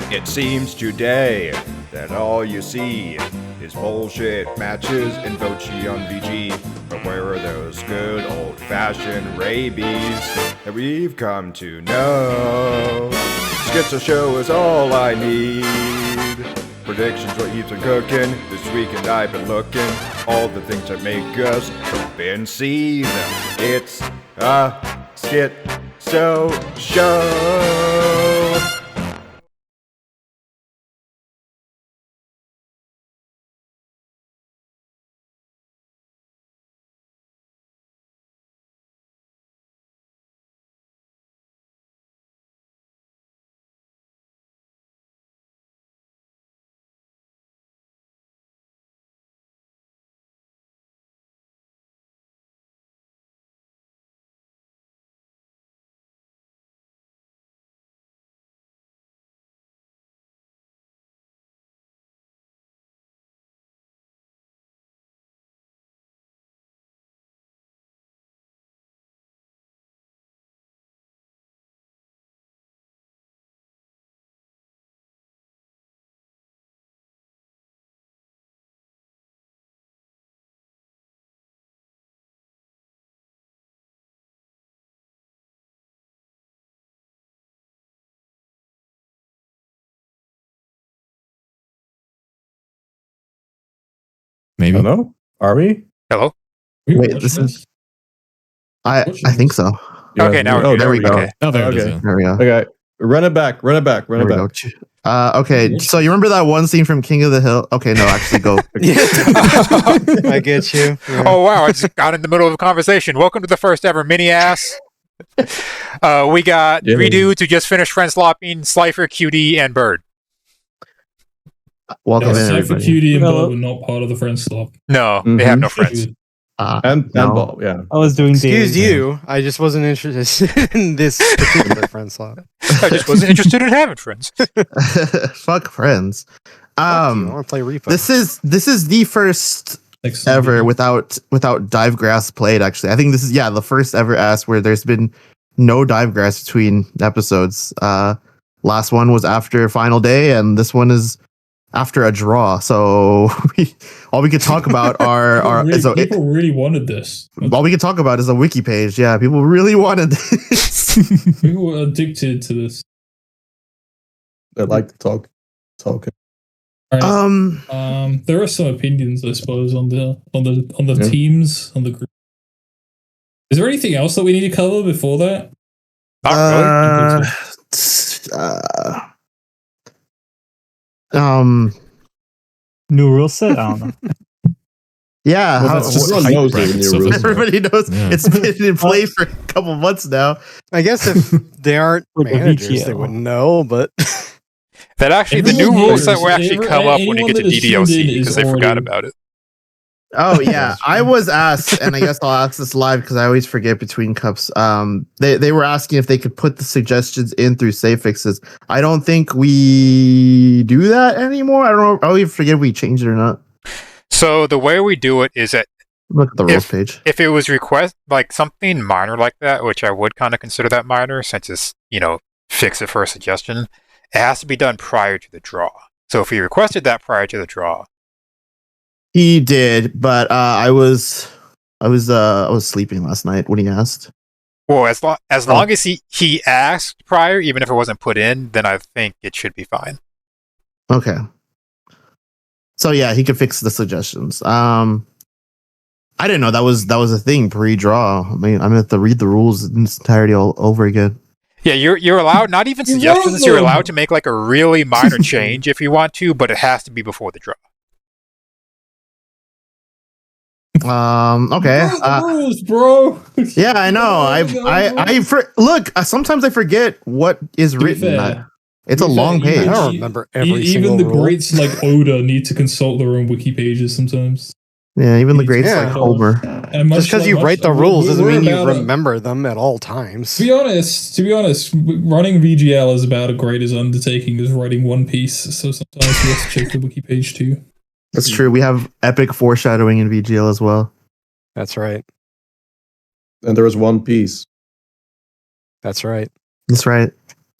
It seems today that all you see is bullshit matches and Vochi on VG. But where are those good old-fashioned rabies that we've come to know? Schizo show is all I need. Predictions, what you've been cooking. This weekend I've been looking. All the things that make us convincing. It's a Schizo show. Maybe. Hello? Are we? Hello? Wait, this is. I think so. Yeah. Okay, now Oh, there we go. Okay. Oh, there it is. Okay. Yeah. There we go. Okay. Run it back. There we go. Okay, so you remember that one scene from King of the Hill? Okay, no, actually go. I get you. Yeah. Oh, wow. I just got in the middle of a conversation. Welcome to the first ever mini-ass. We got three dudes who just finished friend slopping, Slifer, QD, and Bird. Welcome in, Cypher, everybody. Cutie, and Bob were not part of the friend slop. No, they have no friends. And No. Bob, yeah. I was doing Excuse dating. you. I just wasn't interested in this particular friend slot. I just wasn't interested in having friends. Fuck friends. I want to play Repo. This is the first Like, ever without Divegrass played. Actually, I think this is the first ever ask where there's been no Divegrass between episodes. Last one was after final day, and this one is after a draw. So all we could talk about are people really wanted this. all we could talk about is a wiki page. Yeah, people really wanted this. People were addicted to this. They like to talk. Talking. Right. There are some opinions, I suppose, on the teams, on the group. Is there anything else that we need to cover before that? Not really. New rule set? I don't know. Yeah, Well, that's just everyone knows the new rules. everybody knows Yeah. it's been in play for a couple months now. I guess if they aren't With the managers, they VGL. wouldn't know, but That actually, the new Everyone rule hears- set will actually come up when you anyone get to that is tuned in DDLC is because they forgot already- about it. Oh yeah, I was asked, and I guess I'll ask this live because I always forget between cups. They were asking if they could put the suggestions in through save fixes. I don't think we do that anymore. I don't know. I always forget if we changed it or not. So the way we do it is that Look at the rules page. if it was like something minor like that, which I would kind of consider that minor since it's, fix it for a suggestion, it has to be done prior to the draw. So if he requested that prior to the draw, He did, but I was sleeping last night when he asked. well, as long as he asked prior, even if it wasn't put in, then I think it should be fine. Okay. So yeah, he could fix the suggestions. I didn't know that was a thing pre-draw. I mean, I'm gonna have to read the rules in its entirety all over again. Yeah, you're allowed, not even suggestions, you're allowed to make like a really minor change if you want to, but it has to be before the draw. Okay. rules, bro. Yeah, I know. Look. Sometimes I forget what is To be written. fair, It's a long I page. don't remember every single even the rule. greats like Oda need to consult their own wiki pages sometimes. Yeah, even the greats Yeah. like Homer. And Just because you write the we're- rules doesn't we're mean you about it. remember them at all times. To be honest, running VGL is about as great as undertaking as writing one piece. So sometimes you have to check the wiki page too. That's true. We have epic foreshadowing in VGL as well. That's right. And there was one piece. That's right. That's right.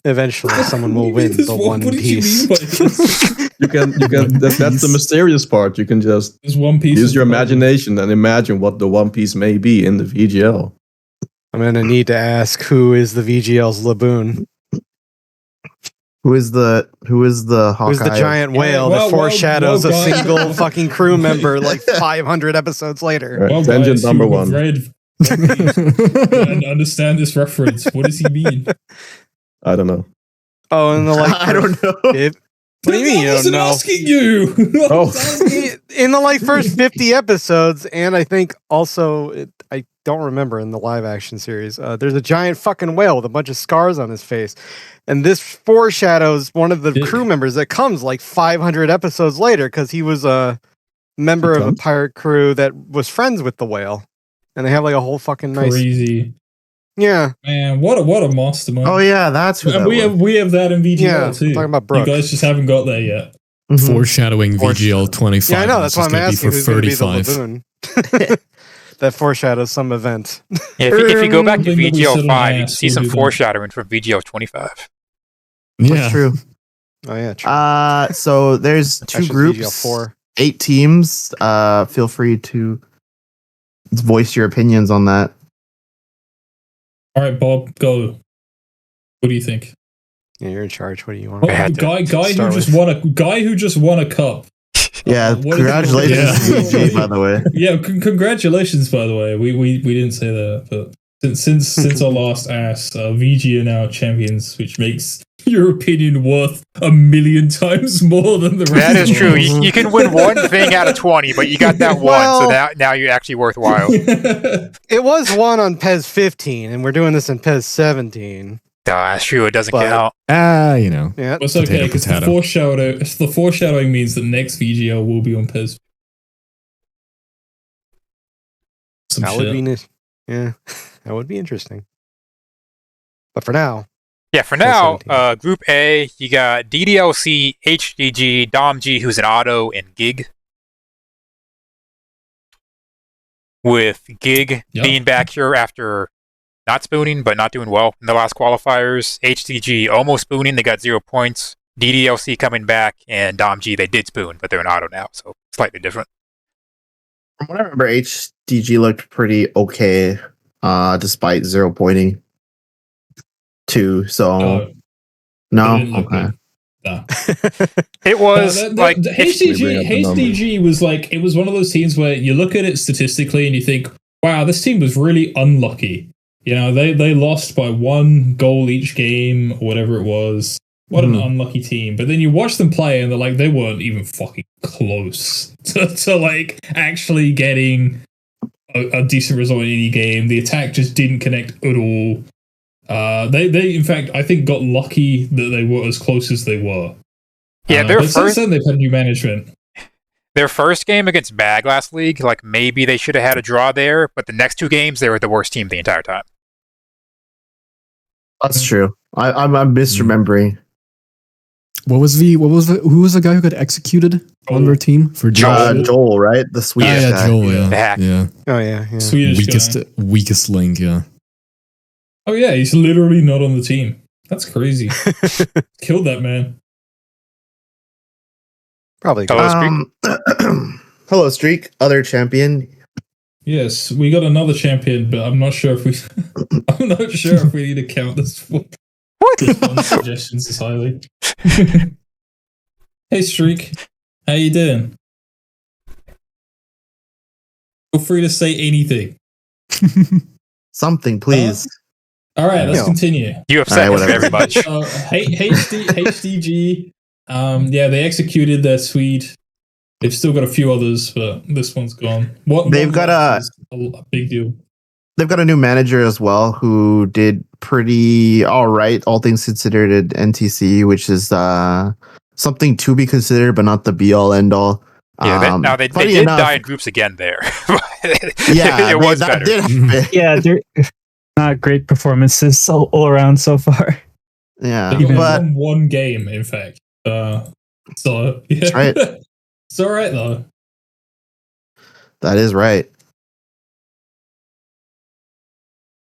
Eventually, someone will win the One What did you Piece. mean by this? You can that's the mysterious part. You can just There's One Piece. use your is- imagination and imagine what the One Piece may be in the VGL. I'm gonna need to ask who is the VGL's Laboon? Who is the Hawkeye? Who's the giant whale well, that foreshadows well, a guys- single fucking crew member like 500 episodes later? Right, Well, tangent guys, number who have one. read One Piece and understand this reference. What does he mean? I don't know. Oh, and the like. I don't know. What do you mean you I wasn't don't know? asking you. I Oh. was asking- In the like first 50 episodes, and I think also I don't remember in the live action series. There's a giant fucking whale with a bunch of scars on his face, and this foreshadows one of the Dick. crew members that comes like 500 episodes later because he was a member of a comes? pirate crew that was friends with the whale, and they have like a whole fucking nice Crazy. yeah Man, what a mastermind. Oh yeah, that's who And that we have that in VGL yeah. too. Talking about You Brooke. guys just haven't got there yet. was. Mhm. Foreshadowing VGL 25. Yeah, I know. It's That's why just I'm gonna be asking for who's going to be the 35. laboon that foreshadows some event. Yeah, if you go back to Something that we said VGL on 5, you can ass, see we'll some do that. foreshadowing from VGL 25. Yeah. That's true. Oh yeah, true. So there's two Actually, groups, VGL 4. 8 teams. Feel free to voice your opinions on that. All right, Bob, go. What do you think? Yeah, you're in charge. What do you want? Oh, I had to guy who start just with. won a cup. Yeah, What is- congratulations, Yeah. VG, by the way. Yeah, congratulations. By the way, we didn't say that, but since our last ask, VG are now champions, which makes your opinion worth 1,000,000 times more than the rest. That is of true. ours. You can win one thing out of 20, but you got that one, Well- so now you're actually worthwhile. It was one on PES 15, and we're doing this in PES 17. That's true. It doesn't But- count. You know. Yeah, It's okay because the Potato. foreshadowing means that next VGL will be on PES. Some that shit. would be nice. Yeah, that would be interesting. But for now, Yeah, for now, 17. Group A, you got DDLC, HDG, DOMG, who's an auto, and Gig. With Gig Yep. being back here after not spooning, but not doing well in the last qualifiers. HDG almost spooning, they got 0 points. DDLC coming back, and DOMG, they did spoon, but they're an auto now, so slightly different. From what I remember, HDG looked pretty okay, despite 0 pointing too. So Oh, no, it didn't look okay. good. Nah. It was like the if- We bring up the HDG was like, it was one of those teams where you look at it statistically and you think, wow, this team was really unlucky. You know, they lost by 1 goal each game or whatever it was. What an unlucky team. But then you watch them play and they're like, they weren't even fucking close to like actually getting a decent result in any game. The attack just didn't connect at all. They in fact, I think got lucky that they were as close as they were. Yeah, their but since first then they've had new management. their first game against Bag last league, like maybe they should have had a draw there, but the next 2 games they were the worst team the entire time. That's true. I'm misremembering. Who was the guy who got executed on their team for Joel. Joel, right? The Swedish yeah, guy. Joel, The yeah. hack. Yeah. oh yeah. Swedish guy. Weakest link, yeah. Oh yeah, he's literally not on the team. That's crazy. Killed that man. Probably. Hello, Streak. Hello, Streak. Other champion. Yes, we got another champion, but I'm not sure if we. I'm not sure if we need to count this one. What? Suggestions is highly. Hey Streak, how you doing? Feel free to say anything. Something, please. All right, let's No. continue. You upset Alright, him whatever. very much. HDG. Yeah, they executed their Swede. They've still got a few others, but this one's gone. They've got a big deal. They've got a new manager as well who did pretty all right, all things considered, at NTC, which is something to be considered, but not the be all end all. Yeah, they funny did enough- die in groups again there. Yeah, it was that better. did happen. Yeah, they're not great performances all around so far. Yeah, They but won one game, in fact. So yeah, That's right. It's all right though. that is right.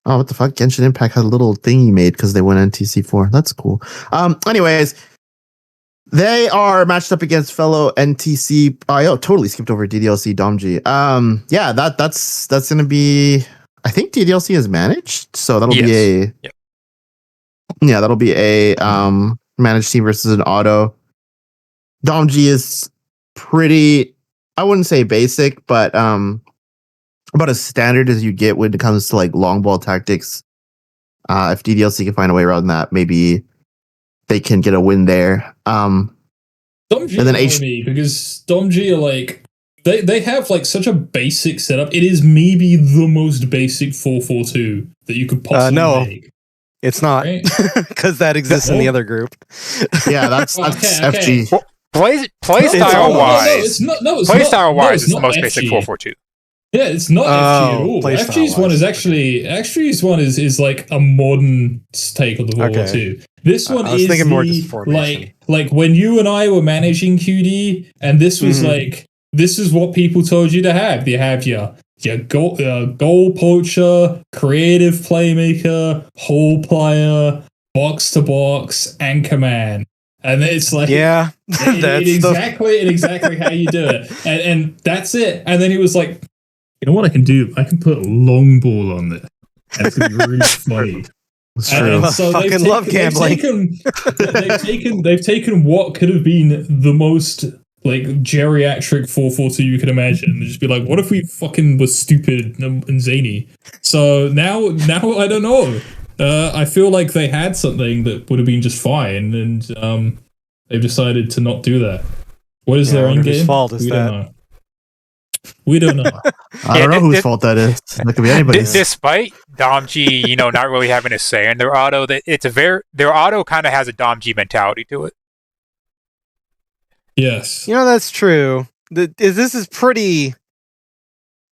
Oh, what the fuck? Genshin Impact had a little thing he made because they went NTC4. That's cool. Anyways, they are matched up against fellow NTC. Oh, totally skipped over DDLC Domji. Yeah, that's gonna be. I think DDLC is managed, so that'll be a. Yep. Yeah, that'll be a managed team versus an auto. Domji is pretty. I wouldn't say basic, but about as standard as you get when it comes to like long ball tactics. If DDLC can find a way around that, maybe they can get a win there. Domji and then annoy me because Domji are like they have like such a basic setup. It is maybe the most basic 4-4-2 that you could possibly make. It's not, because that exists in the other group. Yeah, that's FG. Well, play style wise, it's the most basic 4-4-2. Yeah, it's not FG at all. FG's one is FG's one is like a modern take on the 4-4-2. This one is thinking more just formation. like when you and I were managing QD, and this was like this is what people told you to have. You have your goal poacher, creative playmaker, hole player, box to box, anchor man. And it's like, yeah, that's exactly how you do it. And that's it. And then he was like, you know what I can do? I can put a long ball on there. And it's going to be really funny. That's true. So fucking love gambling. They've taken what could have been the most like geriatric 4-4-2 you could imagine, and just be like, what if we fucking were stupid and zany? So now I don't know. I feel like they had something that would have been just fine, and they've decided to not do that. What is their end game? Whose fault is that? Don't know. We don't know. I don't know whose fault that is. That could be anybody's. Despite Domji, not really having a say in their auto, their auto kind of has a Domji mentality to it. Yes. That's true. This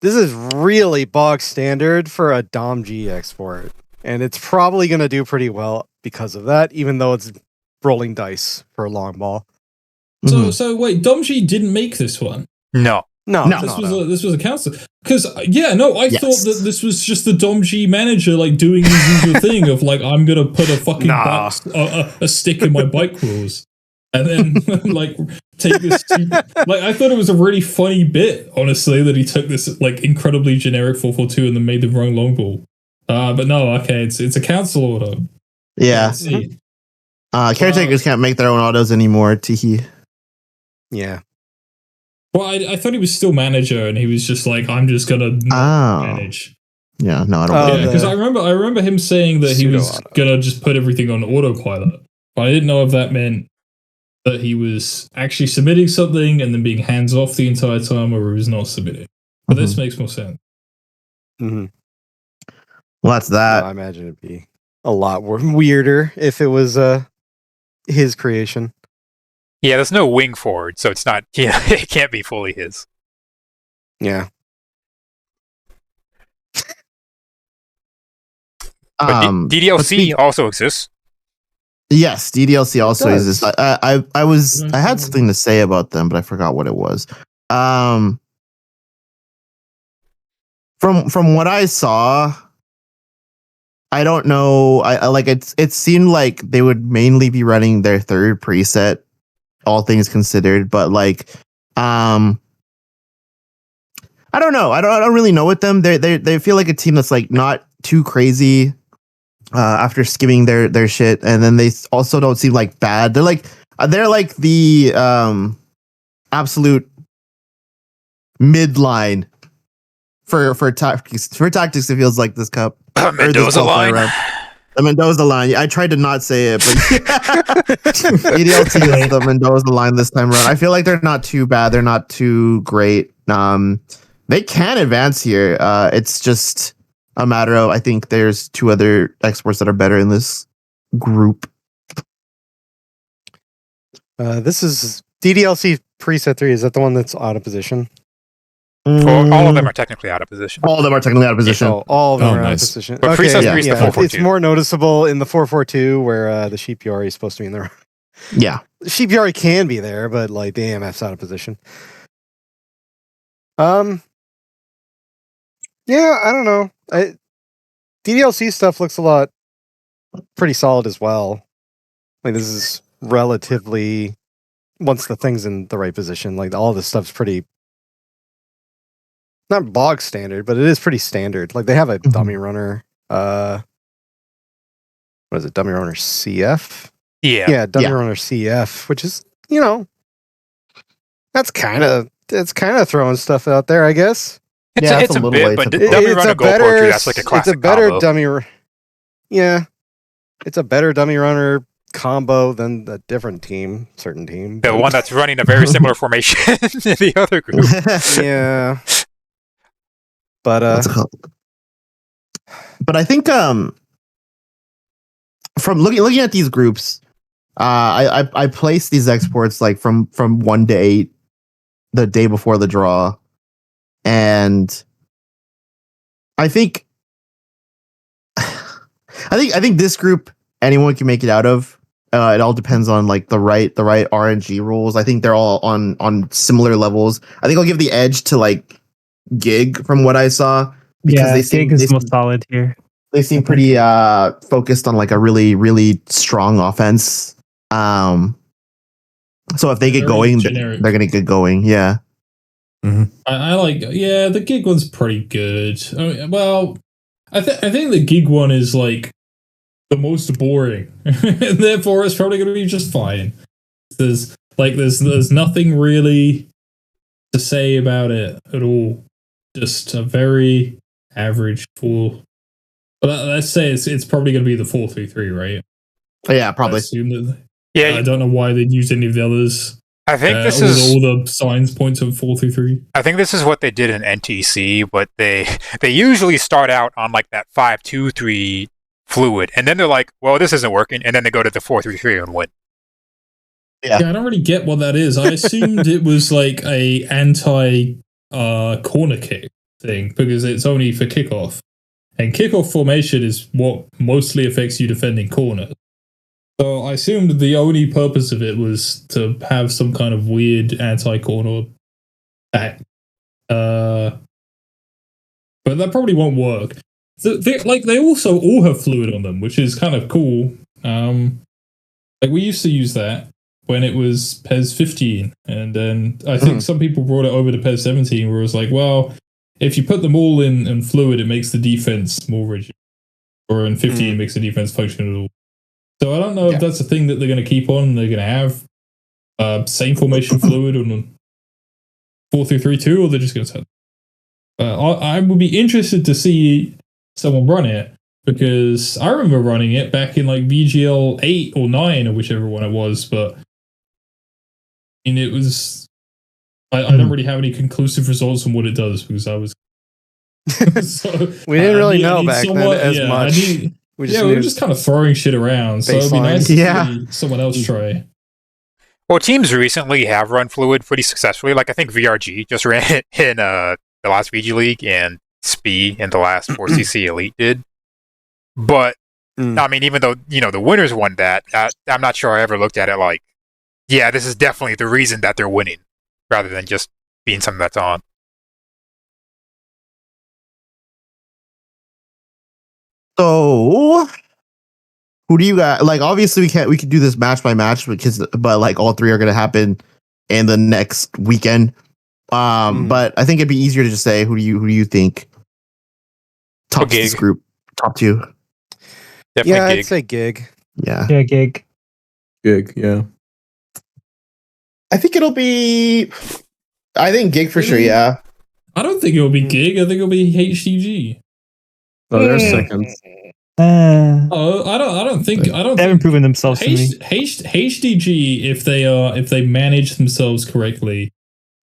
is really bog standard for a Dom G export. And it's probably going to do pretty well because of that, even though it's rolling dice for a long ball. So wait, Dom G didn't make this one? No. This was a council. Because thought that this was just the Dom G manager like doing his usual thing of like, I'm gonna put a fucking a stick in my bike wheels, and then like take this. Like I thought it was a really funny bit, honestly, that he took this like incredibly generic 4-4-2 and then made the wrong long ball. But no, okay, it's a council order. Yeah. Caretakers can't make their own autos anymore. Teehee. Yeah. Well, I thought he was still manager, and he was just like, "I'm just gonna manage." Yeah, no, I don't. Because I remember him saying that he was gonna just put everything on autopilot. But I didn't know if that meant that he was actually submitting something and then being hands off the entire time, or he was not submitting. But this makes more sense. Mm-hmm. Well, that's that. I imagine it'd be a lot weirder if it was his creation. Yeah, there's no wing forward, so it's not. Yeah, it can't be fully his. Yeah. DDLC also exists. Yes, DDLC also exists. I had something to say about them, but I forgot what it was. From what I saw, I don't know. I like it. It seemed like they would mainly be running their third preset, all things considered. But like, I don't know. I don't really know with them. They feel like a team that's like not too crazy. After skimming their shit, and then they also don't seem like bad. They're like the absolute midline for tactics. For tactics, it feels like this cup. Mendoza line. The Mendoza line. Yeah, I tried to not say it, but EDLT is the Mendoza line this time around. I feel like they're not too bad. They're not too great. They can advance here. It's just a matter of, I think there's two other exports that are better in this group. This is DDLC preset 3. Is that the one that's out of position? All of them are technically out of position. All of them are technically out of position. All of them are out of position. But preset 3 is the 4-4-2. It's more noticeable in the 4-4-2 where the Sheep Yori is supposed to be in there. Yeah. Sheep Yori can be there, but like the AMF's out of position. Yeah, I don't know. DDLC stuff looks a lot pretty solid as well. Like this is relatively once the thing's in the right position, like all this stuff's pretty not bog standard, but it is pretty standard. Like they have a dummy runner. What is it? Dummy runner CF? Yeah. Dummy runner CF, which is, you know, that's kind of throwing stuff out there, I guess. It's a bit, but dummy runner goal poetry, that's like a classic It's a better combo. it's a better dummy runner combo than a different team, certain team. The one that's running a very similar formation in the other group. Yeah. But I think from looking at these groups, I placed these exports like from 1 to 8 the day before the draw, and I think this group anyone can make it out of. It all depends on like the right RNG rules. I think they're all on similar levels. I think I'll give the edge to like Gig from what I saw, because Gig is most solid here. They seem pretty focused on like a really, really strong offense. So if they get going, they're gonna get going. Yeah. Mm-hmm. I like. Yeah, the Gig one's pretty good. I think the Gig one is like the most boring, and therefore it's probably gonna be just fine. There's nothing really to say about it at all. Just a very average 4. But let's say it's probably going to be the 4-3-3, right? Yeah, probably. I don't know why they'd use any of the others. I think this is all the signs points of 4-3-3. I think this is what they did in NTC, but they usually start out on like that 5-2-3 fluid, and then they're like, well, this isn't working, and then they go to the 4-3-3 and win. Yeah, I don't really get what that is. I assumed it was like a anti corner kick thing because it's only for kickoff. And kickoff formation is what mostly affects you defending corners. So I assumed the only purpose of it was to have some kind of weird anti-corner attack. But that probably won't work. They also all have fluid on them, which is kind of cool. Like we used to use that when it was PES 15, and then I think some people brought it over to PES 17, where it was like, well, if you put them all in fluid, it makes the defense more rigid. Or in 15, it makes the defense functional. So I don't know if that's a thing that they're going to keep on. They're going to have same formation fluid on 4-3-3-2, or they're just going to. I would be interested to see someone run it, because I remember running it back in like VGL 8 or 9 or whichever one it was, but it was. I don't really have any conclusive results on what it does, because I was. So, we didn't really know back then as much. We were just kind of throwing shit around, so it'd be nice to see someone else try. Well, teams recently have run fluid pretty successfully. Like I think VRG just ran it in the last VG League, and SPI in the last 4CC Elite did. But I mean, even though the winners won that, I'm not sure I ever looked at it like, yeah, this is definitely the reason that they're winning, rather than just being something that's on. So, who do you got? Like, obviously, we could do this match by match, but like all three are going to happen in the next weekend. But I think it'd be easier to just say who do you think top this group, top 2. Definitely Gig. I'd say Gig. Yeah, Gig. Yeah. I think it'll be. I think Gig for sure. Yeah. I don't think it'll be Gig. I think it'll be HDG. Oh, they're second. I don't think. They haven't proven themselves to me. HDG, if they manage themselves correctly,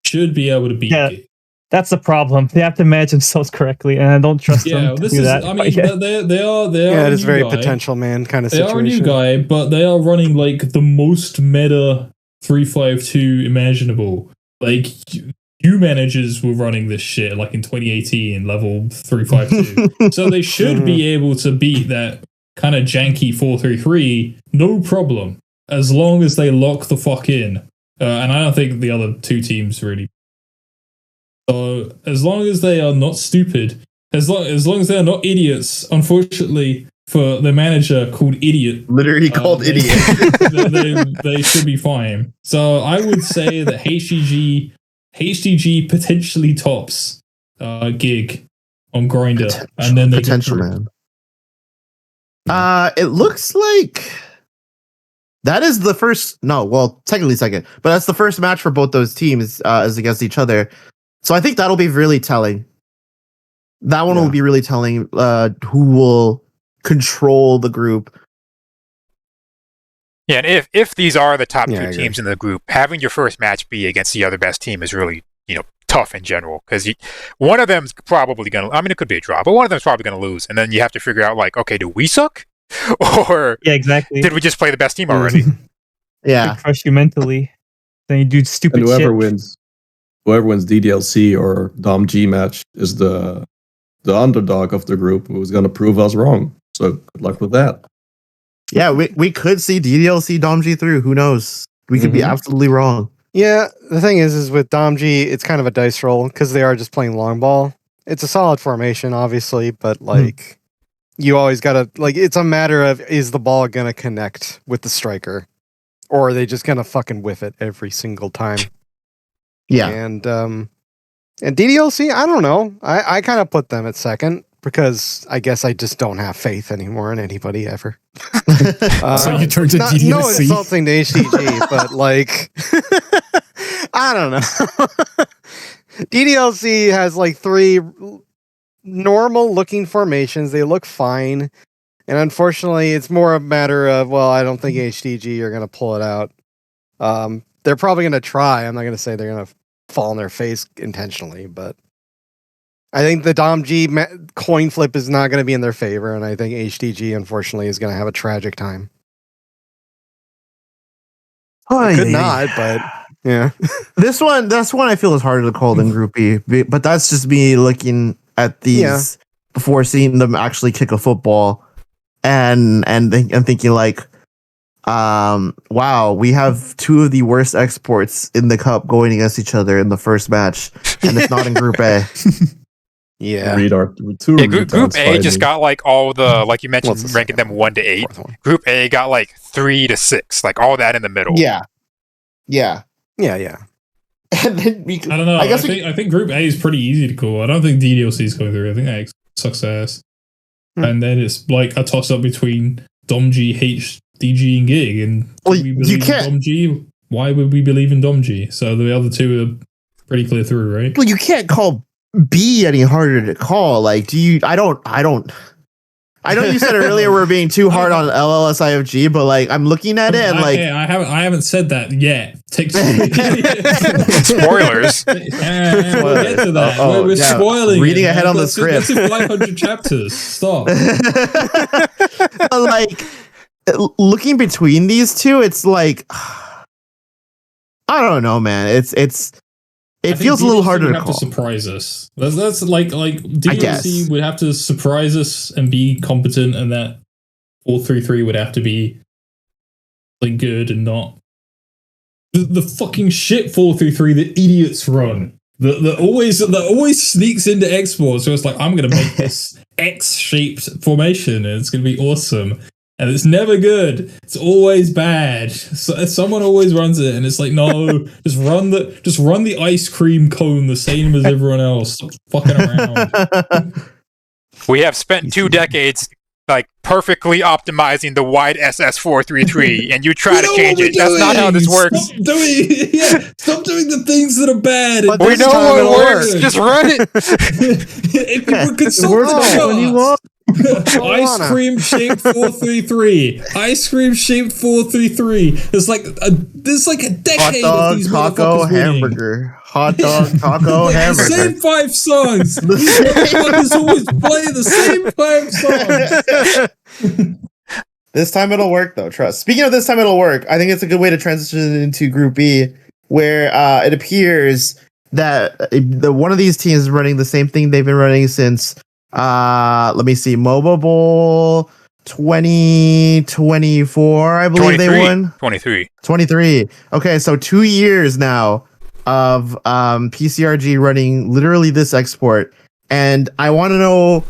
should be able to beat Gig. That's the problem. They have to manage themselves correctly, and I don't trust them to do that. I mean, they are. Yeah, it is very potential man kind of situation. They are a new guy, but they are running like the most meta 352 imaginable. Like new managers were running this shit like in 2018, level 352. So they should be able to beat that kind of janky 433, no problem, as long as they lock the fuck in. And I don't think the other two teams really. So as long as they are not stupid as long as they're not idiots, unfortunately for the manager called Idiot, Literally called they, idiot. they should be fine. So I would say that HDG potentially tops Gig on Grinder, and then they Potential, get man. It looks like that is the first. No, well, technically second, but that's the first match for both those teams is against each other. So I think that'll be really telling. That one will be really telling. Who will control the group? Yeah, and if these are the top Yeah, I two agree. teams in the group, having your first match be against the other best team is really, tough in general, because one of them's probably going to, I mean, it could be a draw, but one of them's probably going to lose, and then you have to figure out, like, okay, do we suck? Or Yeah, exactly. did we just play the best team already? Yeah, Could crush you mentally. Then you do stupid And whoever shit. wins DDLC or Dom G match is the underdog of the group who's going to prove us wrong. So good luck with that. yeah. We could see DDLC Dom G through. Who knows? We could be Mhm. absolutely wrong. Yeah, the thing is with Dom G, it's kind of a dice roll because they are just playing long ball. It's a solid formation, obviously, but like you always gotta like it's a matter of is the ball gonna connect with the striker, or are they just gonna fucking whiff it every single time? Yeah. And DDLC, I don't know. I kind of put them at second because I guess I just don't have faith anymore in anybody ever. So you turned to No DDLC. insulting to HDG, but like, I don't know. DDLC has like 3 normal looking formations. They look fine. And unfortunately, it's more a matter of, well, I don't think HDG are going to pull it out. They're probably going to try. I'm not going to say they're going to fall on their face intentionally, but I think the Dom G coin flip is not going to be in their favor. And I think HDG, unfortunately, is going to have a tragic time. It could not, but yeah. This one I feel is harder to call than Group B, but that's just me looking at these before seeing them actually kick a football, and thinking like, wow, we have 2 of the worst exports in the cup going against each other in the first match, and it's not in Group A. Yeah. Group A just got like all the, like you mentioned, Well, it's the ranking them second 1 to 8. Fourth one. Group A got like 3 to 6, like all that in the middle. Yeah. Yeah. And then I don't know. I think Group A is pretty easy to call. I don't think DDLC is going through. I think that sucks ass. And then it's like a toss up between Dom G, HDG, and Gig. And Well, we believe in Dom G? Why would we believe in Dom G? So the other 2 are pretty clear through, right? Well, you can't call B any harder to call. Like, do you? I don't. I know you said earlier we're being too hard on LLSIFG, but like I'm looking at it and like I haven't said that yet. Spoilers. We'll get to that. We're yeah. spoiling. Reading ahead on the script. That's in 500 chapters. Stop. like looking between these 2, it's like I don't know, man. It feels a little harder would to have call. to surprise us. That's like DLC would have to surprise us and be competent, and that 4-3-3 would have to be like good and not the fucking shit 4-3-3 that idiots run. That always sneaks into exports. So it's like, I'm gonna make this X-shaped formation and it's gonna be awesome. And it's never good. It's always bad. So someone always runs it, and it's like, no, just run the ice cream cone the same as everyone else. Stop fucking around. We have spent 2 decades like perfectly optimizing the wide SS433, and you try to change it. That's not how this works. Stop doing the things that are bad. But We this know time what it'll works. work. Just run it. If people consult the charts. Ice cream shaped 433. Ice cream shaped 433. There's like a Hot decade of dog, these taco, motherfuckers winning. hamburger. Hot dog, taco, hamburger. Same 5 songs. These motherfuckers always play the same 5 songs. This time it'll work, though. Trust. Speaking of this time it'll work, I think it's a good way to transition into Group B, where it appears that one of these teams is running the same thing they've been running since. Let me see, Mobile Bowl 2024, I believe they won. 23. Okay, so 2 years now of PCRG running literally this export, and I want to know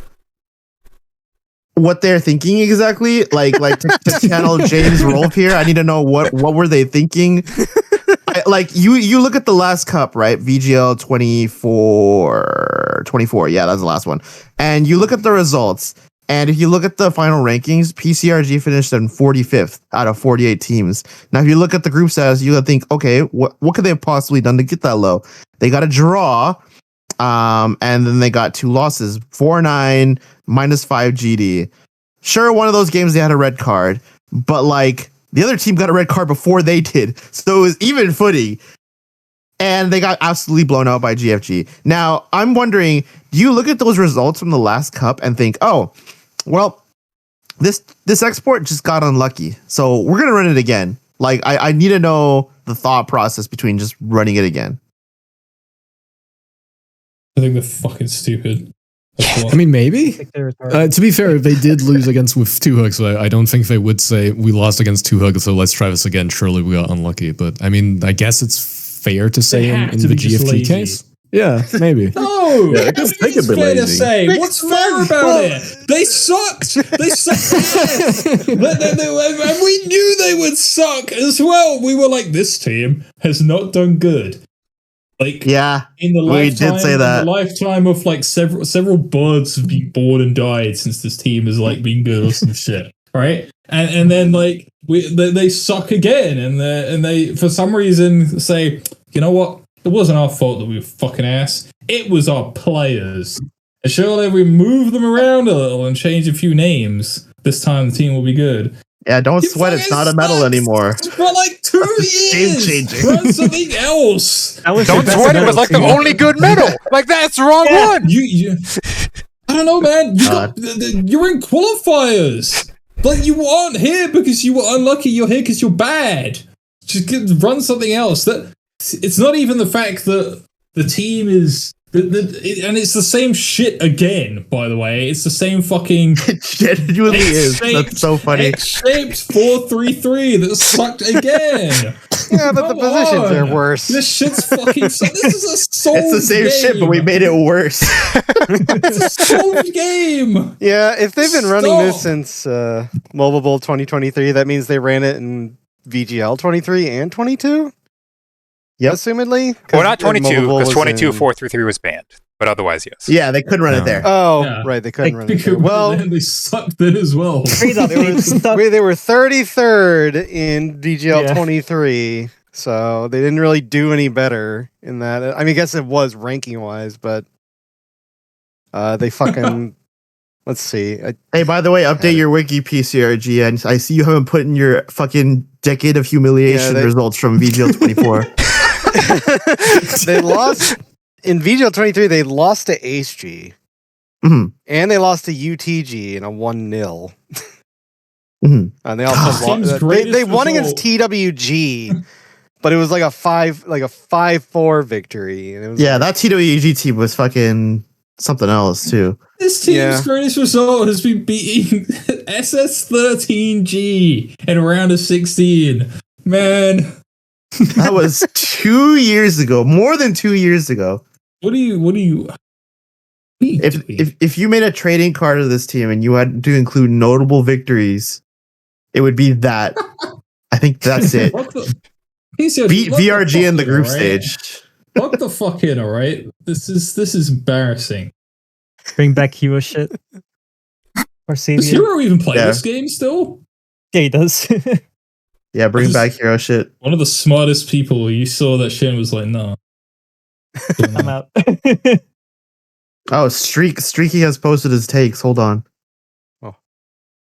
what they're thinking exactly. Like to channel James' role here, I need to know what were they thinking. You look at the last cup, right? VGL 24. Yeah, that's the last one. And you look at the results. And if you look at the final rankings, PCRG finished in 45th out of 48 teams. Now, if you look at the group status, you think, okay, what could they have possibly done to get that low? They got a draw, and then they got 2 losses, 4-9, -5 GD. Sure, one of those games they had a red card, but like the other team got a red card before they did, so it was even footy. And they got absolutely blown out by GFG. Now, I'm wondering, do you look at those results from the last cup and think, oh, well, this export just got unlucky, so we're gonna run it again? Like, I need to know the thought process between just running it again. I think they're fucking stupid. I mean, maybe. To be fair, if they did lose against with 2 hooks, I don't think they would say we lost against 2 hooks, so let's try this again. Surely we got unlucky. But I mean, I guess it's fair to say in the GFG case. Yeah, maybe. No, Yeah, it's fair to say. What's fair about it? They sucked. They sucked ass. And we knew they would suck as well. We were like, this team has not done good. Like, Yeah, in the we did say that. In the lifetime of like several birds have been born and died since this team has like been good or some shit, right? And then like they suck again, and they for some reason say, you know what? It wasn't our fault that we were fucking ass. It was our players. And surely if we move them around a little and change a few names, this time the team will be good. Yeah, don't sweat. It's not a medal anymore. For like 2 years. Game-changing. Run something else. Don't sweat. It was like the only good medal. Like that's the wrong one. You I don't know, man. You're in qualifiers. Like you aren't here because you were unlucky. You're here because you're bad. Just run something else. It's not even the fact that the team is, and it's the same shit again. By the way, it's the same fucking. It genuinely is. That's so funny. X-shaped 4-3-3 that sucked again. Yeah, but the positions are worse. This shit's fucking. This is a solved It's the same shit, but we made it worse. It's a solved game. Yeah, if they've been running this since Mobile Bowl 2023, that means they ran it in VGL 23 and 22. Yep. Assumedly. Well, not 22, because 22 4-3-3 was banned, but otherwise, yes. Yeah, they couldn't run it there. Oh, Yeah. right, they couldn't Like, run it there. Well, they sucked then as well. they were 33rd in VGL 23, so they didn't really do any better in that. I mean, I guess it was ranking wise, but they fucking. Let's see. Hey, by the way, update your wiki, PCRG, and I see you haven't put in your fucking decade of humiliation results from VGL 24. They lost in VGL 23. They lost to HG, and they lost to UTG in a 1-0. And they also lost. They won against TWG, but it was like a 5-4 victory. And it was that TWG team was fucking something else too. This team's greatest result has been beating SS13G in a round of 16. Man. That was 2 years ago, more than 2 years ago. What do you if you made a trading card of this team and you had to include notable victories, it would be that. I think that's it. Beat VRG in the group stage. Fuck the fuck in, all right? This is embarrassing. Bring back hero shit. Does Hero even play this game still? Yeah, he does. Yeah, bring back hero shit. One of the smartest people, you saw that shit and was like, no. I'm out. Oh, Streaky has posted his takes. Hold on. Oh,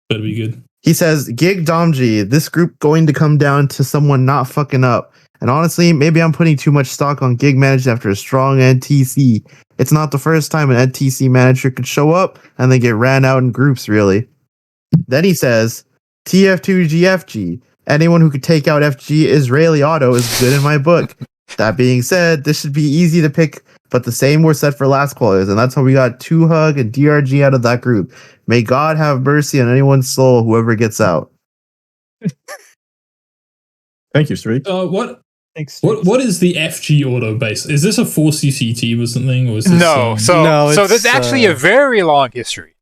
better be good. He says, Gig Domji, this group going to come down to someone not fucking up. And honestly, maybe I'm putting too much stock on Gig managed after a strong NTC. It's not the first time an NTC manager could show up and then get ran out in groups, really. Then he says, TF2GFG. Anyone who could take out FG Israeli Auto is good in my book. That being said, this should be easy to pick, but the same were set for last qualifiers, and that's how we got 2Hug and DRG out of that group. May God have mercy on anyone's soul, whoever gets out. Thank you, Streak. What What is the FG auto base? Is this a 4CC team or something? Or is this, No, so there's actually a very long history.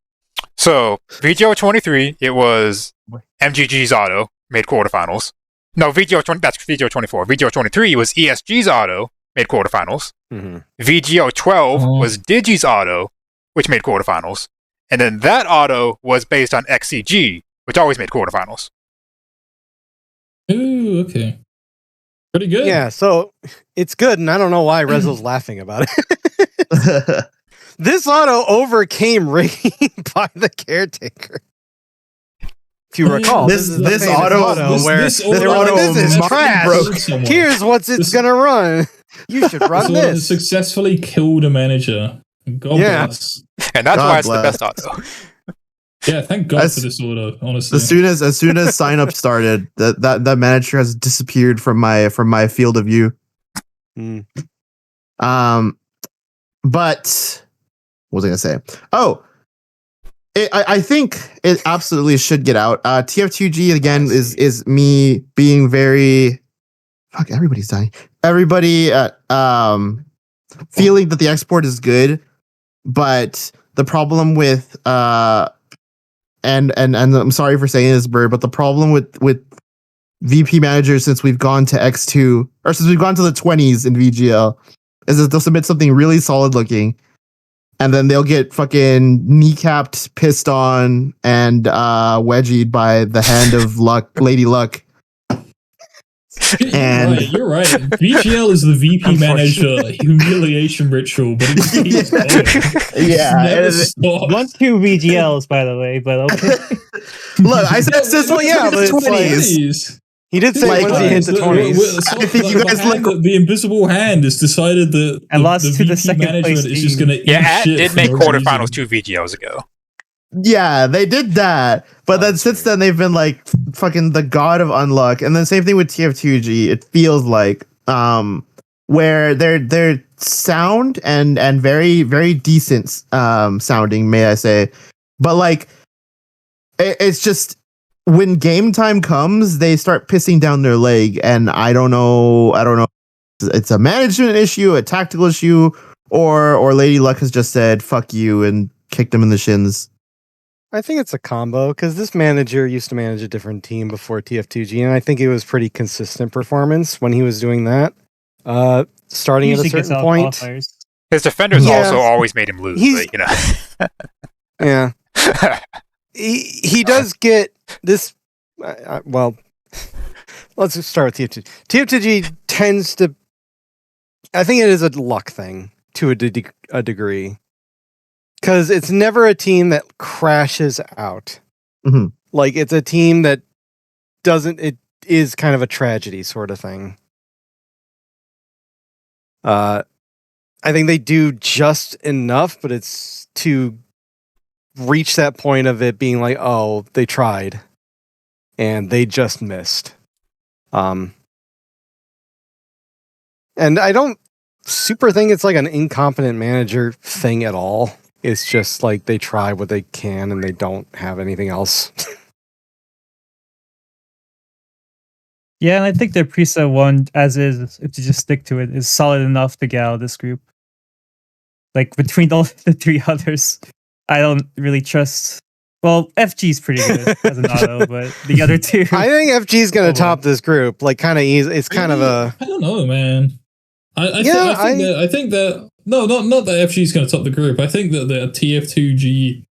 So VGL 23, it was MGG's auto made quarterfinals. No, that's VGL 24. VGL 23 was ESG's auto made quarterfinals. Mm-hmm. VGL 12 was Digi's auto, which made quarterfinals, and then that auto was based on XCG, which always made quarterfinals. Ooh, okay. Pretty good. Yeah, so it's good, and I don't know why Rezo's laughing about it. This auto overcame rating by the caretaker. If you recall, this auto where this is trash. Here's what's it's gonna run. You should run this. Successfully killed a manager. God bless. And that's why it's the best auto. Yeah, thank God for this auto. Honestly, as soon as sign up started, that manager has disappeared from my field of view. Mm. But what was I gonna say? Oh, I think it absolutely should get out. TF2G again is me being very fuck. Everybody's dying. Everybody feeling that the export is good, but the problem with and I'm sorry for saying this, Bird, but the problem with VP managers since we've gone to X2 or since we've gone to the 20s in VGL is that they'll submit something really solid looking, and then they'll get fucking kneecapped, pissed on, and wedgied by the hand of Lady Luck. And you're right. VGL is the VP manager humiliation ritual, but it's yeah. 1-2 VGLs, by the way, but okay. Look, I said since the 20s. He did say once he hit the 20s. I think you guys look. The invisible hand has decided that I lost to the second management place is just going to did make quarterfinals 2 VGLs ago. Yeah, they did that, but then since then they've been like fucking the god of unluck, and then same thing with TF2G. It feels like where they're sound and very very decent sounding, may I say, but like it's just when game time comes, they start pissing down their leg, and I don't know. It's a management issue, a tactical issue, or Lady Luck has just said fuck you and kicked him in the shins. I think it's a combo because this manager used to manage a different team before TF2G, and I think it was pretty consistent performance when he was doing that. Starting at a certain point, his defenders also always made him lose. But, yeah, he does get this. Well, let's just start with TF2G. TF2G tends to. I think it is a luck thing to a degree. Because it's never a team that crashes out. Mm-hmm. Like, it's a team that doesn't... It is kind of a tragedy sort of thing. I think they do just enough, but it's to reach that point of it being like, oh, they tried. And they just missed. And I don't super think it's like an incompetent manager thing at all. It's just like they try what they can and they don't have anything else. Yeah, and I think their preset one, as is, if you just stick to it, is solid enough to get out of this group. Like, between all the three others, I don't really trust. Well, FG's pretty good as an auto, but the other two. I think FG's going to top this group. Like, kind of easy. It's kind of a. I don't know, man. I think that. No, not that FG's going to top the group. I think that the TF2G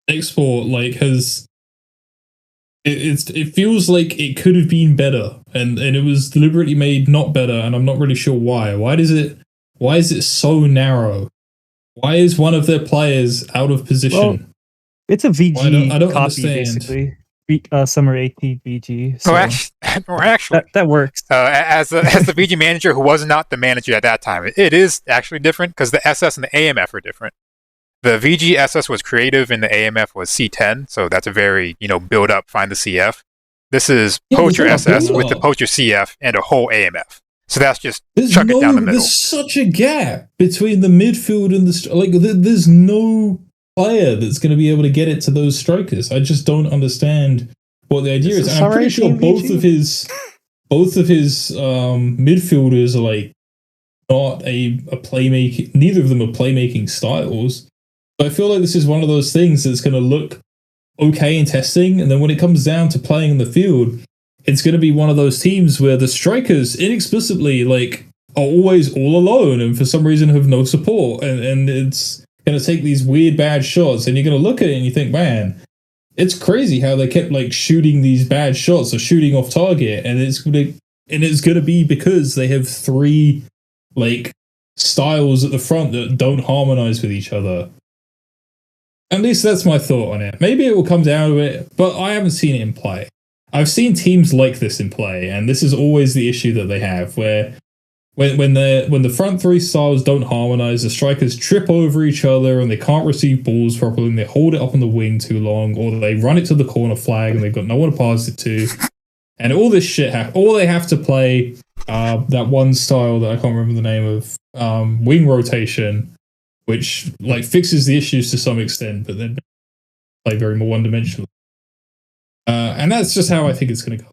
export has. It feels like it could have been better, and it was deliberately made not better, and I'm not really sure why. Why is it so narrow? Why is one of their players out of position? Well, it's a VG I don't copy, understand. basically. Summer 18 VG. So actually, that works. As the VG manager who was not the manager at that time, it is actually different because the SS and the AMF are different. The VG SS was creative and the AMF was C10, so that's a very build up, find the CF. This is Poacher SS with the Poacher CF and a whole AMF. So that's just chuck it down the middle. There's such a gap between the midfield and the there's no player that's going to be able to get it to those strikers. I just don't understand what the idea is. And I'm pretty sure both of his both of his midfielders are like not a playmaking. Neither of them are playmaking styles. But I feel like this is one of those things that's going to look okay in testing, and then when it comes down to playing in the field, it's going to be one of those teams where the strikers inexplicably like are always all alone, and for some reason have no support, and it's going to take these weird bad shots, and you're going to look at it and you think, man, it's crazy how they kept like shooting these bad shots or shooting off target, and it's going to be because they have three like styles at the front that don't harmonize with each other. At least that's my thought on it. Maybe it will come down to it, but I haven't seen it in play. I've seen teams like this in play, and this is always the issue that they have, where when the front three styles don't harmonize, the strikers trip over each other and they can't receive balls properly, and they hold it up on the wing too long, or they run it to the corner flag and they've got no one to pass it to, and all this shit happens. Or they have to play that one style that I can't remember the name of, wing rotation, which like fixes the issues to some extent, but then play very more one-dimensional. And that's just how I think it's going to go.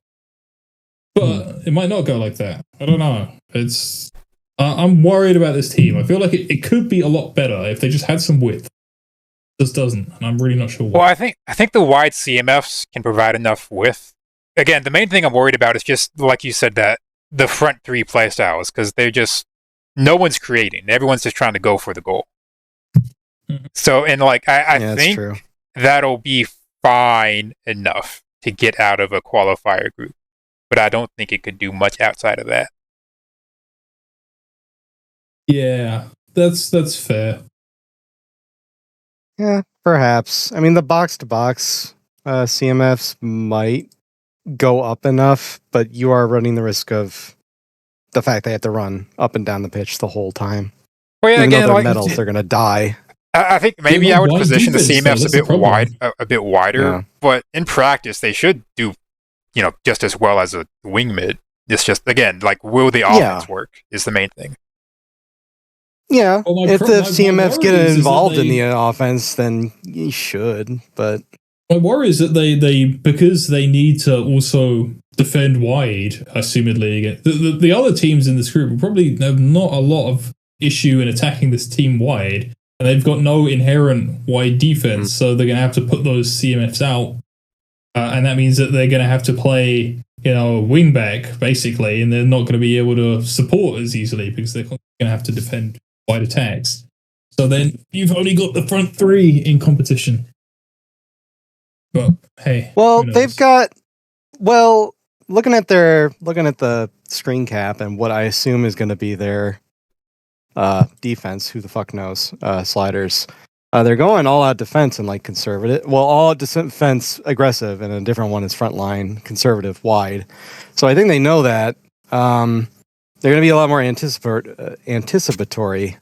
But it might not go like that. I don't know. It's I'm worried about this team. I feel like it could be a lot better if they just had some width. It just doesn't, and I'm really not sure why. Well, I think the wide CMFs can provide enough width. Again, the main thing I'm worried about is just, like you said, that the front three play styles, because they're just, no one's creating. Everyone's just trying to go for the goal. So, and like, I think that'll be fine enough to get out of a qualifier group, but I don't think it could do much outside of that. Yeah, that's fair. Yeah, perhaps. I mean, the box-to-box CMFs might go up enough, but you are running the risk of the fact they have to run up and down the pitch the whole time. Well, yeah, Even again, though they're like, metals, they're going to die. I think maybe I would position the CMFs a bit wider, Yeah. but in practice they should do, just as well as a wing mid. It's just, again, like, will the offense work is the main thing. Yeah, Well, if the my CMFs worry get is that involved in they- the offense, then you should. But My worry is that they because they need to also defend wide, assumedly again. The other teams in this group will probably have not a lot of issue in attacking this team wide, and they've got no inherent wide defense, so they're going to have to put those CMFs out, and that means that they're going to have to play, wing back basically, and they're not going to be able to support as easily because they're going to have to defend wide attacks. So then you've only got the front three in competition. But hey, well, who knows? they've got looking at the screen cap and what I assume is going to be their defense. Who the fuck knows? Sliders. They're going all out defense and like conservative. Well, all out defense aggressive, and a different one is front line conservative wide. So I think they know that. They're going to be a lot more anticipatory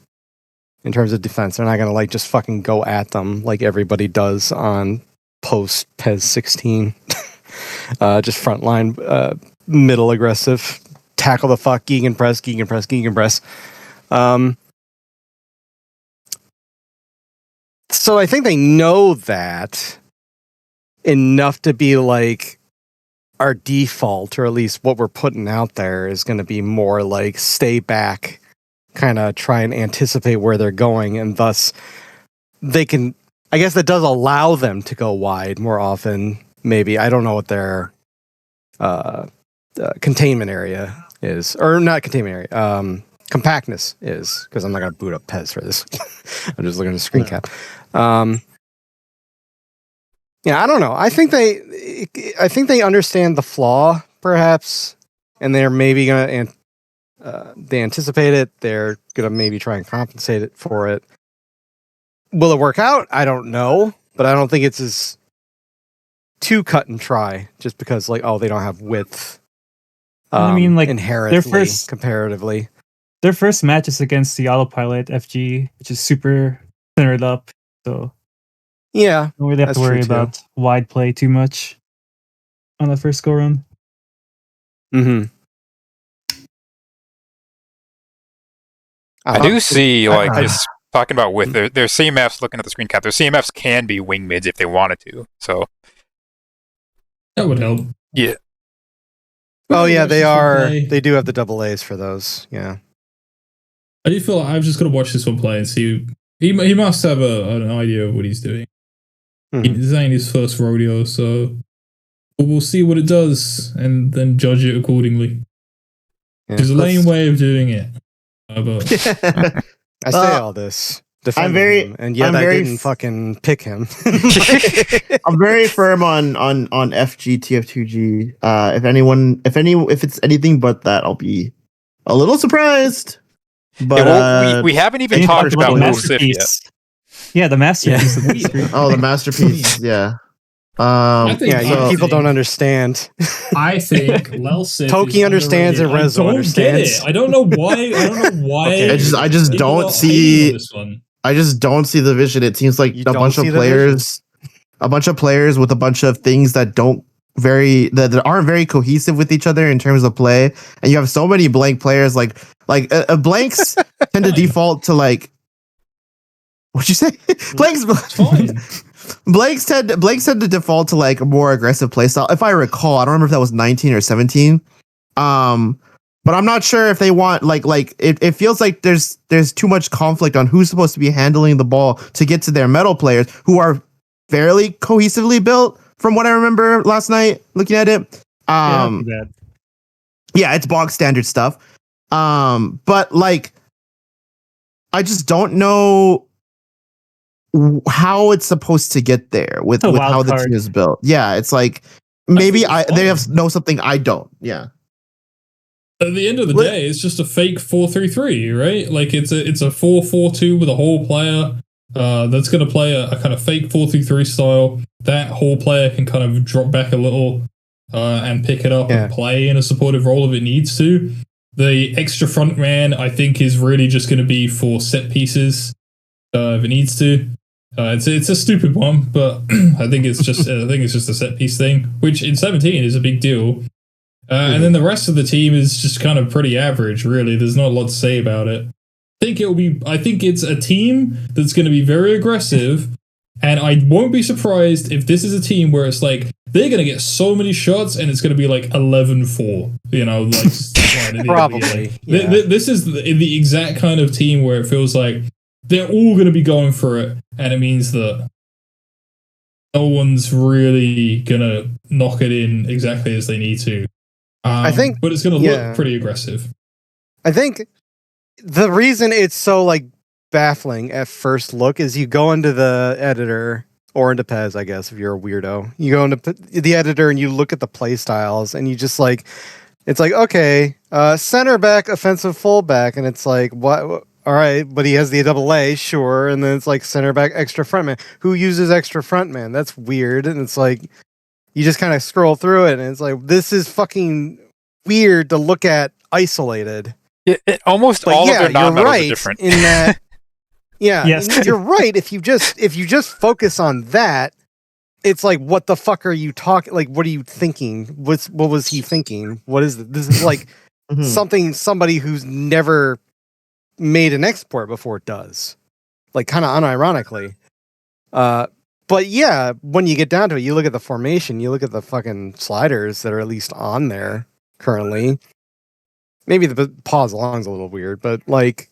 in terms of defense. They're not going to like just fucking go at them like everybody does on post PES 16. Just front line, middle aggressive, tackle the fuck, gegenpress. So I think they know that enough to be like, our default, or at least what we're putting out there, is going to be more like stay back, kind of try and anticipate where they're going, and thus they can, I guess that does allow them to go wide more often. Maybe, I don't know what their containment area is, or not containment area, compactness is, because I'm not going to boot up PES for this. I'm just looking at the screen cap. Yeah, I don't know. I think they understand the flaw, perhaps, and they're maybe gonna they anticipate it. They're gonna maybe try and compensate it for it. Will it work out? I don't know, but I don't think it's as too cut and try just because they don't have width. I mean, like, inherently, comparatively, their first match is against the autopilot FG, which is super centered up. So yeah, don't really have to worry about wide play too much on the first go round. Mm-hmm. I do see, just talking about width, their CMFs, looking at the screen cap, their CMFs can be wing mids if they wanted to. So that would help. Yeah. Oh yeah, Watch they this one are. play. They do have the double A's for those. Yeah. I do feel like I'm just gonna watch this one play and see. He must have an idea of what he's doing. Mhm. This ain't his first rodeo, so we'll see what it does and then judge it accordingly. Yeah, There's a lame way of doing it. But I say all this. Defending very- him, and yet I'm I very didn't fucking pick him. I'm very firm on FG TF2G. If it's anything but that, I'll be a little surprised. But Yeah, well, we haven't even thank you talked for about spoiling. Will Sif yet. Masterpiece. Yeah, the masterpiece of this group. oh, the masterpiece. Yeah. I think yeah, so- people don't understand. I think Lelsif Toki understands and I Rezo don't understands. get it. I don't know why. Okay. I just people don't are see- hating on this one. I just don't see the vision. It seems like You a don't bunch of see the players, with a bunch of things that that aren't very cohesive with each other in terms of play. And you have so many blank players, like blanks tend to default to like. What'd you say? Blanks. Fine. Blanks tend to default to like a more aggressive playstyle. If I recall, I don't remember if that was 19 or 17. But I'm not sure if they want it feels like there's too much conflict on who's supposed to be handling the ball to get to their metal players who are fairly cohesively built from what I remember last night looking at it. Not too bad. Yeah, it's bog standard stuff. But like I just don't know how it's supposed to get there with A wild how the card. team is built. Yeah, it's like maybe think it's they have fine. know something I don't. Yeah. At the end of the What- day, it's just a fake 4-3-3, right? Like it's a 4-4-2 with a whole player that's going to play a kind of fake 4-3-3 style. That whole player can kind of drop back a little and pick it up Yeah. and play in a supportive role if it needs to. The extra front man, I think, is really just going to be for set pieces if it needs to. It's a stupid one, but I think it's just a set piece thing, which in 17 is a big deal. And then the rest of the team is just kind of pretty average, really. There's not a lot to say about it. I think it's a team that's going to be very aggressive, and I won't be surprised if this is a team where it's like they're going to get so many shots and it's going to be like 11-4. You know, like just at the end of the Probably. game. Yeah. This is the exact kind of team where it feels like they're all going to be going for it, and it means that no one's really going to knock it in exactly as they need to. I think- but it's going to yeah. look pretty aggressive. I think the reason it's so like baffling at first look is you go into the editor or into Pez, I guess, if you're a weirdo. You go into the editor and you look at the play styles and you just like, it's like, okay, center back, offensive fullback. And it's like, what? All right, but he has the double A, sure. And then it's like center back, extra frontman. Who uses extra frontman? That's weird. And it's like, you just kind of scroll through it and it's like, this is fucking weird to look at isolated. Almost But all yeah, of their you're non-metals right are different. in that. Yeah, Yes. you're right. If you just focus on that, it's like, what the fuck are you talking? Like, what are you thinking? What was he thinking? What is this? This is like somebody who's never made an export before does, like kind of unironically. But yeah, when you get down to it, you look at the formation, you look at the fucking sliders that are at least on there currently. Maybe the pause along's a little weird, but like,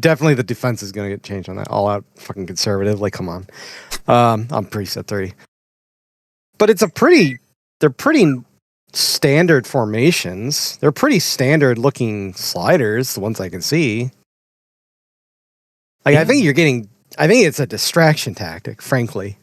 definitely the defense is going to get changed on that. All out fucking conservative. Like, come on. I'm preset 30. But they're pretty standard formations. They're pretty standard looking sliders, the ones I can see. Like, I think it's a distraction tactic, frankly.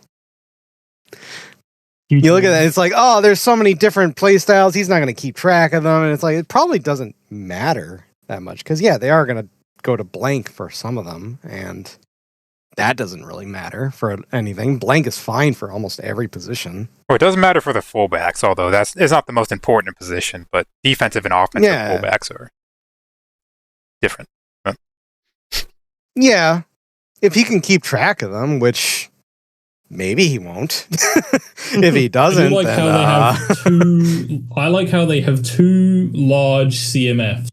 You look at that, it's like, oh, there's so many different play styles. He's not going to keep track of them. And it's like, it probably doesn't matter that much. Because, yeah, they are going to go to blank for some of them. And that doesn't really matter for anything. Blank is fine for almost every position. Well, it doesn't matter for the fullbacks, although it's not the most important position. But defensive and offensive Yeah. fullbacks are different. Yeah. If he can keep track of them, which maybe he won't. If he doesn't, I like how they have two large CMFs.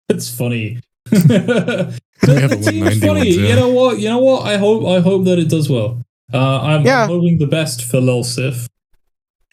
It's funny. have a The team is 190 funny. ones, yeah. You know what? I hope that it does well. I'm Yeah. hoping the best for Lelsif.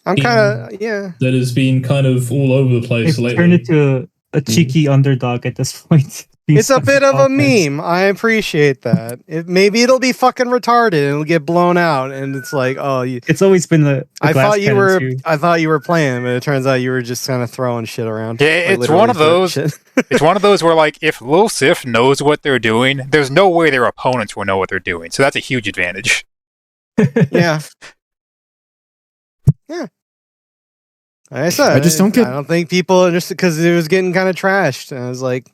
I'm team kind of yeah. that has been kind of all over the place They've lately. turned into a cheeky underdog at this point. It's a bit of a offense. meme. I appreciate that. Maybe it'll be fucking retarded and it'll get blown out, and it's like, oh, It's always been a I glass thought you cannon were, too. I thought you were playing, but it turns out you were just kind of throwing shit around. Yeah, Like, it's one of literally those. shit. It's one of those where, like, if Lil Sif knows what they're doing, there's no way their opponents will know what they're doing. So that's a huge advantage. Yeah. Yeah. Like I said, I just don't get- I don't think people understood because it was getting kind of trashed, and I was like,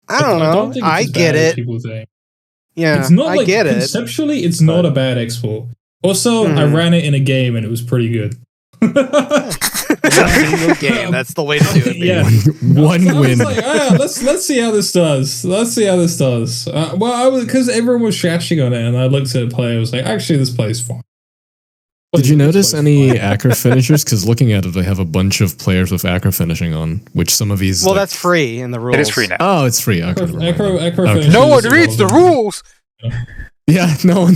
I don't know. think it's I as get bad as it. people think. Yeah, It's not I like get it. conceptually, it's not a bad export. Also, I Mhm. ran it in a game and it was pretty good. Single game. That's the way to do it. Baby. Yeah. One I was win. like, let's see how this does. Let's see how this does. Well, I was because everyone was trashing on it, and I looked at it play. I was like, actually, this plays fine. Did you This notice plays any fine. acro finishers? Because looking at it, they have a bunch of players with acro finishing on, which some of these. Well, like- that's free in the rules. It is free now. Oh, it's free. Okay, never mind. Acro Okay. finishes No one are reads the relevant. rules. Yeah, no one.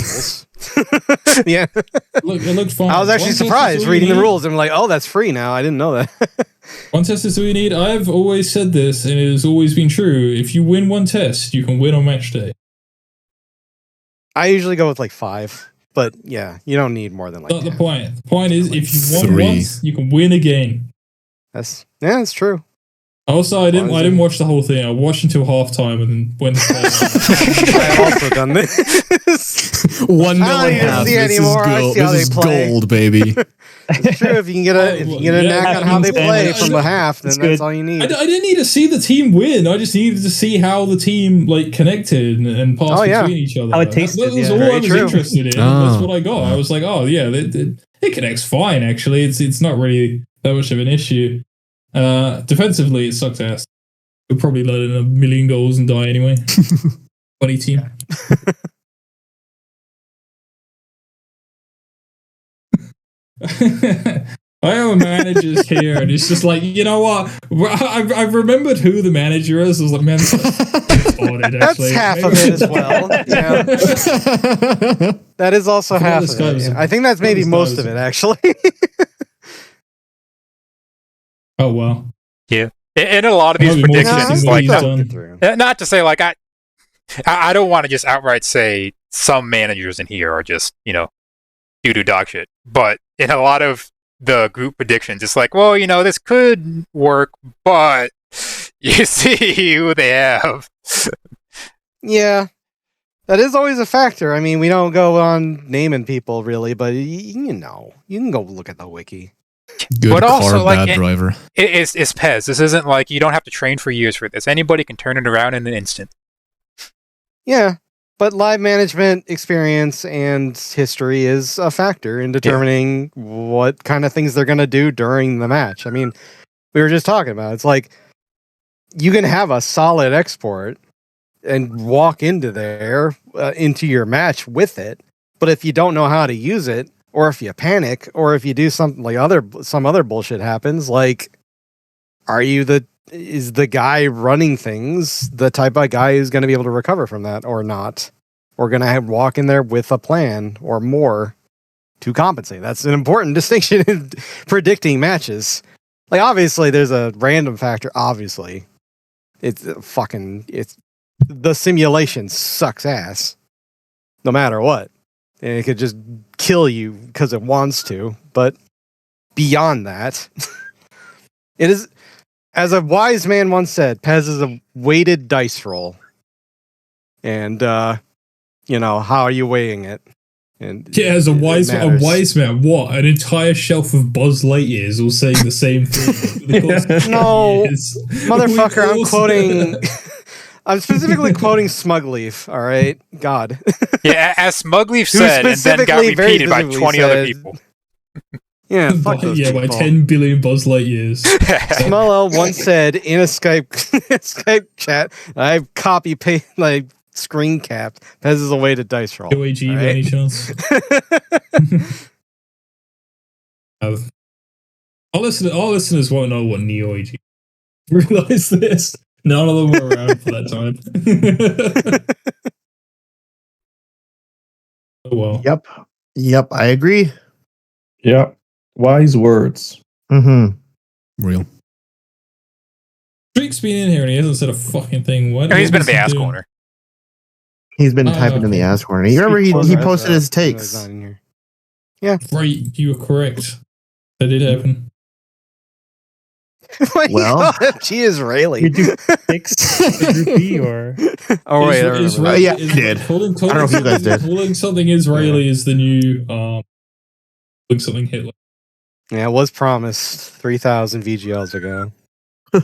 Yeah, It looked fine. I was actually One test is surprised all you reading the need. rules. I'm like, oh, that's free now. I didn't know that. One test is all you need. I've always said this, and it has always been true. If you win one test, you can win on match day. I usually go with like 5, but yeah, you don't need more than like. Not the 10. point. The point is, if you won 3. once, you can win again. That's true. Also, I didn't Why is it- watch the whole thing. I watched until halftime and then went to play. I have also done this. One I don't million even half. see This is anymore. I gold. see how This they is play. gold, baby. It's true. If you can get a Yeah, knack on how they play I from know. the half, then It's that's good. all you need. I didn't need to see the team win. I just needed to see how the team like connected and passed Oh, yeah. between each other. How it tasted, That was yeah. all Very I was true. interested in. Oh. That's what I got. I was like, oh yeah, it connects fine. Actually, it's not really that much of an issue. Defensively, it sucks ass. We'll probably let in 1 million goals and die anyway. Funny team. I have managers here, and it's just like, you know what? I've remembered who the manager is. I was like, man, that's odd, That's actually. half of it as well. Yeah, that is also Forgot half this of guy it. was a- Yeah. I think that's maybe this guy most was of a- it, actually. Oh wow. In a lot of these Probably more predictions, than like he's not, done. not to say like I don't want to just outright say some managers in here are just doo-doo dog shit. But in a lot of the group predictions, it's like, well, this could work, but you see who they have. Yeah, that is always a factor. I mean, we don't go on naming people really, but you can go look at the wiki. Good But car, also, like, bad driver. It's Pez. This isn't like you don't have to train for years for this. Anybody can turn it around in an instant. Yeah, but live management experience and history is a factor in determining what kind of things they're going to do during the match. I mean, we were just talking about it's like you can have a solid export and walk into there into your match with it, but if you don't know how to use it, or if you panic, or if you do something like some other bullshit happens, like is the guy running things the type of guy who's going to be able to recover from that or not? Or going to walk in there with a plan or more to compensate? That's an important distinction in predicting matches. Like, obviously, there's a random factor. Obviously, it's the simulation sucks ass, no matter what. And it could just kill you because it wants to. But beyond that, it is, as a wise man once said, Pez is a weighted dice roll. And, how are you weighing it? And Yeah, as a it wise matters. man, what? An entire shelf of Buzz Lightyears all saying the same thing. over the course of 10 No, years. Motherfucker, I'm With quoting. I'm specifically quoting Smugleaf, all right? God. Yeah, as Smugleaf Who said, and then got specifically, very repeated by specifically 20 other said- people. Yeah, fuck those by people. 10 billion Buzz Lightyears. Smullo once said in a Skype chat, I've copy paste like screen capped. Pez is a way to dice roll. OAG by right? any chance? Our listeners won't know what Neo AG. Realize this. None of them were around for that time. Oh well. Yep, I agree. Yeah. Wise words. Mm-hmm. Real. Drake's been in here and he hasn't said a fucking thing. What? No, he's been in what's the he ass doing? corner. He's been Oh, typing in the okay. ass corner. You remember he posted his No, he's takes. not in here. Right, you were correct. That did happen. Why you Well- call FG Israeli. You do six Group B or Oh wait, I remember Israeli, that. Yeah, I did. Calling I don't know if you guys did. Calling something Israeli is the new calling something Hitler. Yeah, it was promised 3,000 VGLs ago. Did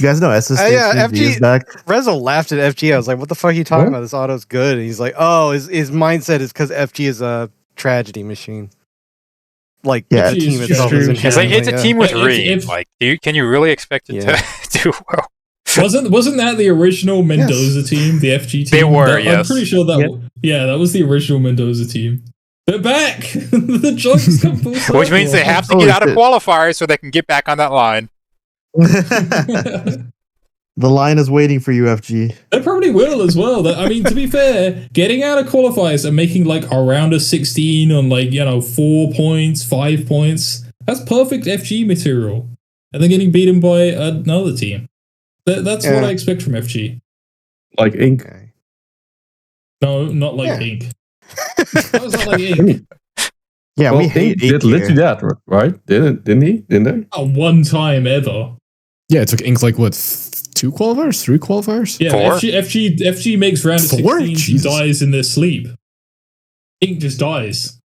you guys know SSD yeah, is back? Rezo laughed at FG. I was like, "What the fuck are you talking What? about? This auto's good." And he's like, "Oh, his mindset is because FG is a tragedy machine. Like Yeah, the FG team is itself true. is It's It's like inherently, it's a yeah. team with If- Reed. if- Like, can you really expect it Yeah. to do well? Wasn't that the original Mendoza team, the FG team? They were, I'm yes. pretty sure that. Yep. Yeah, that was the original Mendoza team. They're back. The jokes come full circle. Which means they have to Holy get out of shit. qualifiers so they can get back on that line. The line is waiting for you, FG. They probably will as well. I mean, to be fair, getting out of qualifiers and making like a round of 16 on 4 points, 5 points, that's perfect FG material. And then getting beaten by another team. That's what Yeah. I expect from FG. Like ink. Okay. No, not like Yeah. Ink. That was not like Ink. Yeah, Well, we hate Ink Ink did literally here. that, right? Didn't he? Didn't they? Not one time ever. Yeah, it took Ink like what, 2 qualifiers, 3 qualifiers? Yeah, Four? FG makes round of 4? 16 and Jesus. dies in their sleep. Ink just dies.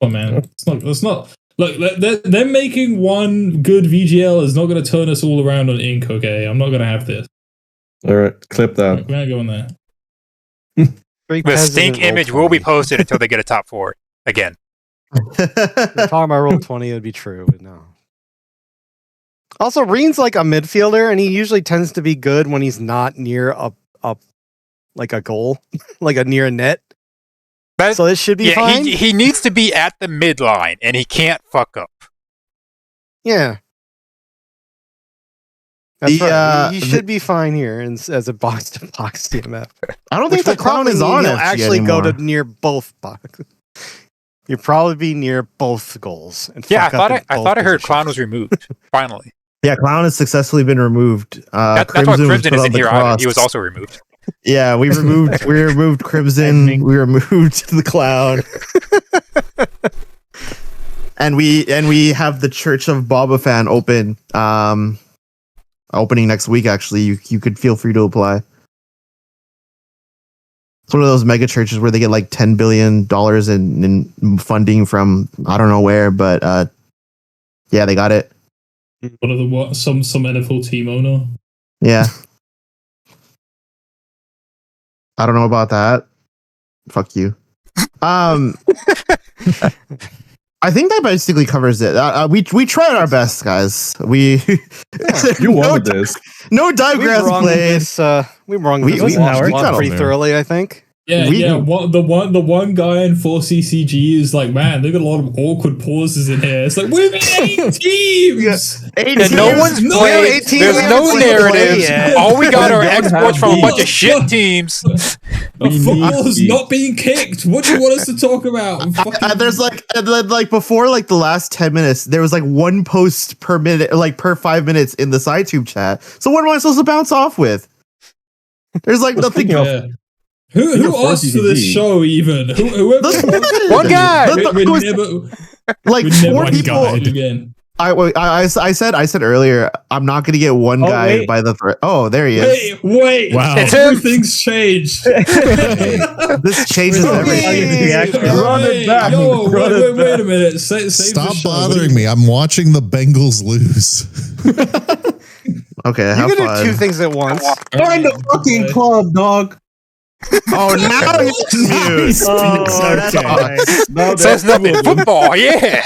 Oh man, it's not. Look, they're making one good VGL is not going to turn us all around on Ink. Okay, I'm not going to have this. All right, clip that. We're not going there. Great The president stink roll image will be 20. posted until they get a top 4 again. If we're talking about roll 20, it would be true, but no. Also, Reen's like a midfielder, and he usually tends to be good when he's not near a like a goal, like near a net. But So this should be yeah, fine. he needs to be at the midline, and he can't fuck up. Yeah. That's The, right. He the- should be fine here as a box to box TMF. I don't think the clown is on He'll FG actually anymore. go to near both boxes. You'll probably be near both goals. And Yeah, I fuck up in thought both I heard positions. Clown was removed. Finally, Yeah, clown has successfully been removed. that's why was Crimson put on isn't the here either. cross. He was also removed. Yeah, we removed Crimson. We removed the clown. And we have the Church of Boba Fan open. Opening next week. Actually, you could feel free to apply. It's one of those mega churches where they get like $10 billion in funding from I don't know where, but yeah, they got it. One of the some NFL team owner. Yeah. I don't know about that. Fuck you. I think that basically covers it. We tried our best, guys. We You wanted this. no diagrams We wrung played. this. We wrung We- this we- one we got pretty over. thoroughly, I think. Yeah, We- the one guy in 4CCG is like, man, they've got a lot of awkward pauses in here. It's like we've been 8 teams. And no one's No, played. 18 There's no haven't played narratives. yet. All we got We are don't exports have from a bunch of these. shit teams. Football is these. not being kicked. What do you want us to talk about? There's like before like the last 10 minutes, there was like one post per minute, like per 5 minutes in the SideTube chat. So what am I supposed to bounce off with? There's like Well, nothing. speaking of- Yeah. Who of asked for this 4CCG. show even? Whoever One guy. we never Like we never four one people. guy again. I said earlier, I'm not gonna get one Oh, guy wait. by the threat. Oh, there he is. Wait. Wow. It's him. Everything's changed. This changes everything. Run it back. Yo, Run it wait a minute. Save Stop the show. bothering me. I'm watching the Bengals lose. Okay, You have can do fun. two things at once. Find the fucking club, dog. Oh, now he's mute. Oh, That's okay. awesome. No, Says nothing. Football, yeah.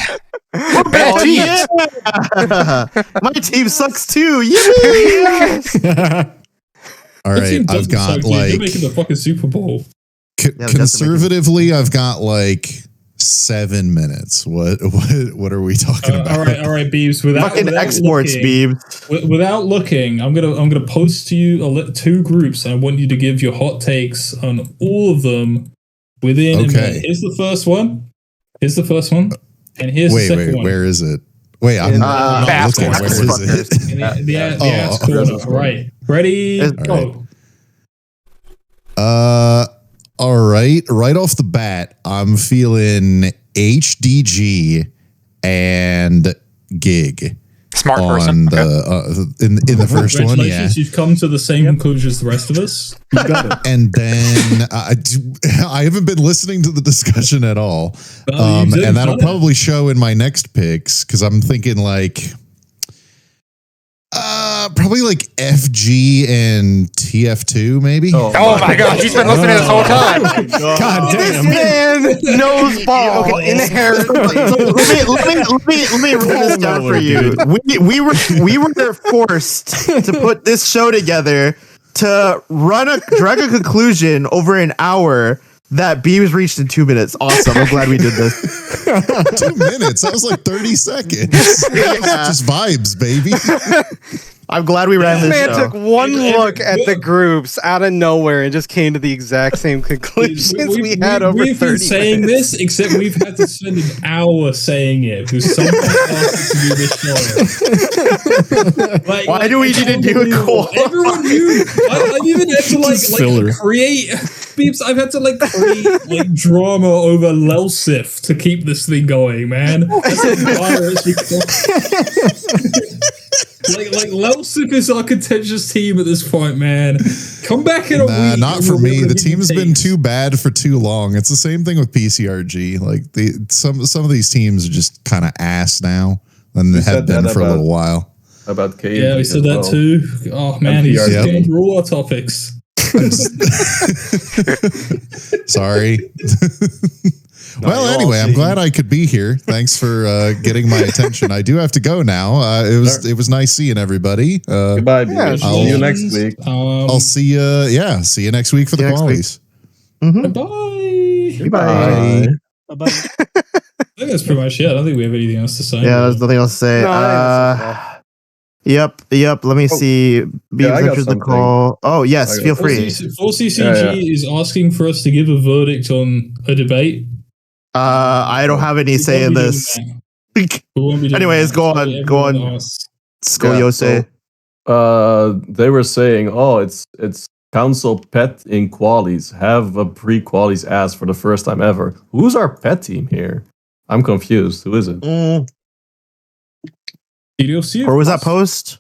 We're bad Oh, teams. yeah. My team sucks too. Yeah. All Your right, team I've doesn't suck, got dude. like You're making the fucking Super Bowl. Yeah, conservatively, I've got like 7 minutes. What are we talking about? All right, Beebs. Without Fucking exports, looking, Beeb. Without looking, I'm gonna post to you two groups, and I want you to give your hot takes on all of them within. A Okay. minute. Here's the first one. And here's the second one. Where is it? Wait, I'm not looking. Where is it? The ass corner. Right. Ready? Go. All right. Right off the bat, I'm feeling HDG and Gig. Smart on person. In the first one, yeah. You've come to the same conclusion as the rest of us. You got it. And then I haven't been listening to the discussion at all, and that'll probably show in my next picks because I'm thinking like probably like FG and TF2 maybe. Oh my gosh, he's been listening this whole time. God damn. This man knows ball inherently. Let me run this down for you. We were forced to put this show together to drag a conclusion over an hour that B was reached in 2 minutes. Awesome. I'm glad we did this. 2 minutes. That was like 30 seconds. Yeah. Just vibes, baby. I'm glad we ran this man show. took one look at the groups out of nowhere and just came to the exact same conclusions we had over 30 We've been saying minutes. this, except we've had to spend an hour saying it because someone asked us to do this show. Why do we need to do a call? Everyone knew. I've even had to create beeps. I've had to create drama over Lelsif to keep this thing going, man. That's a virus. Like Lelsif is our contentious team at this point, man. Come back in a week. Not for me. The team's been too bad for too long. It's the same thing with PCRG. Like some of these teams are just kind of ass now, and they have been for a little while. About KG. Yeah, we said that too. Oh man, he's going through all our topics. Sorry. Well, anyway, I'm glad I could be here. Thanks for getting my attention. I do have to go now. It was nice seeing everybody. Goodbye. See you next week. I'll see you. Yeah, see you next week for the qualies. Bye. Bye. Bye. I think that's pretty much it. I don't think we have anything else to say. Yeah, there's nothing else to say. Yep. Let me see. Beams enters the call. Oh, yes, feel free. 4CCG is asking for us to give a verdict on a debate. I don't have any say in this. Anyways, go on. Skoliose. They were saying, it's council pet in qualies. Have a pre-qualies ass for the first time ever. Who's our pet team here? I'm confused. Who is it? Or was that post?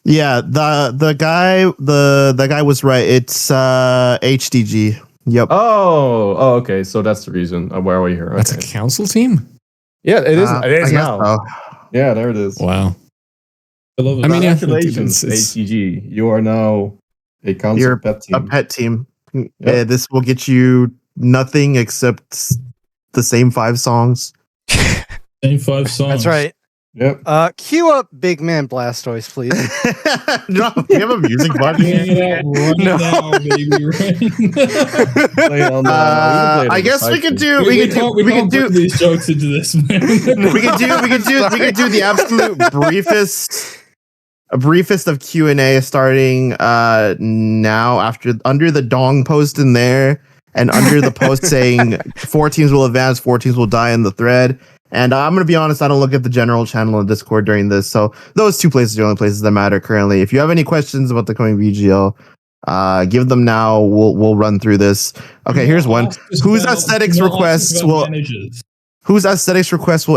Yeah, the guy was right. It's HDG. Yep. Oh, okay. So that's the reason. Where are we here? Okay. That's a council team? Yeah, it is. It is now. So. Yeah, there it is. Wow. I love it. I mean, congratulations, HGG. You are now a council pet team. A pet team. Yep. This will get you nothing except the same 5 songs. Same 5 songs. That's right. Yep. Cue up Big Man Blastoise, please. No, you have a music button. No, I guess we could do. We could do these jokes into this. Man. we could do the absolute briefest of Q&A starting now under the dong post in there and under the post saying 4 teams will advance, 4 teams will die in the thread. And I'm going to be honest, I don't look at the general channel in Discord during this. So those 2 places are the only places that matter currently. If you have any questions about the coming VGL, give them now. We'll run through this. Okay, here's one. Whose aesthetics requests will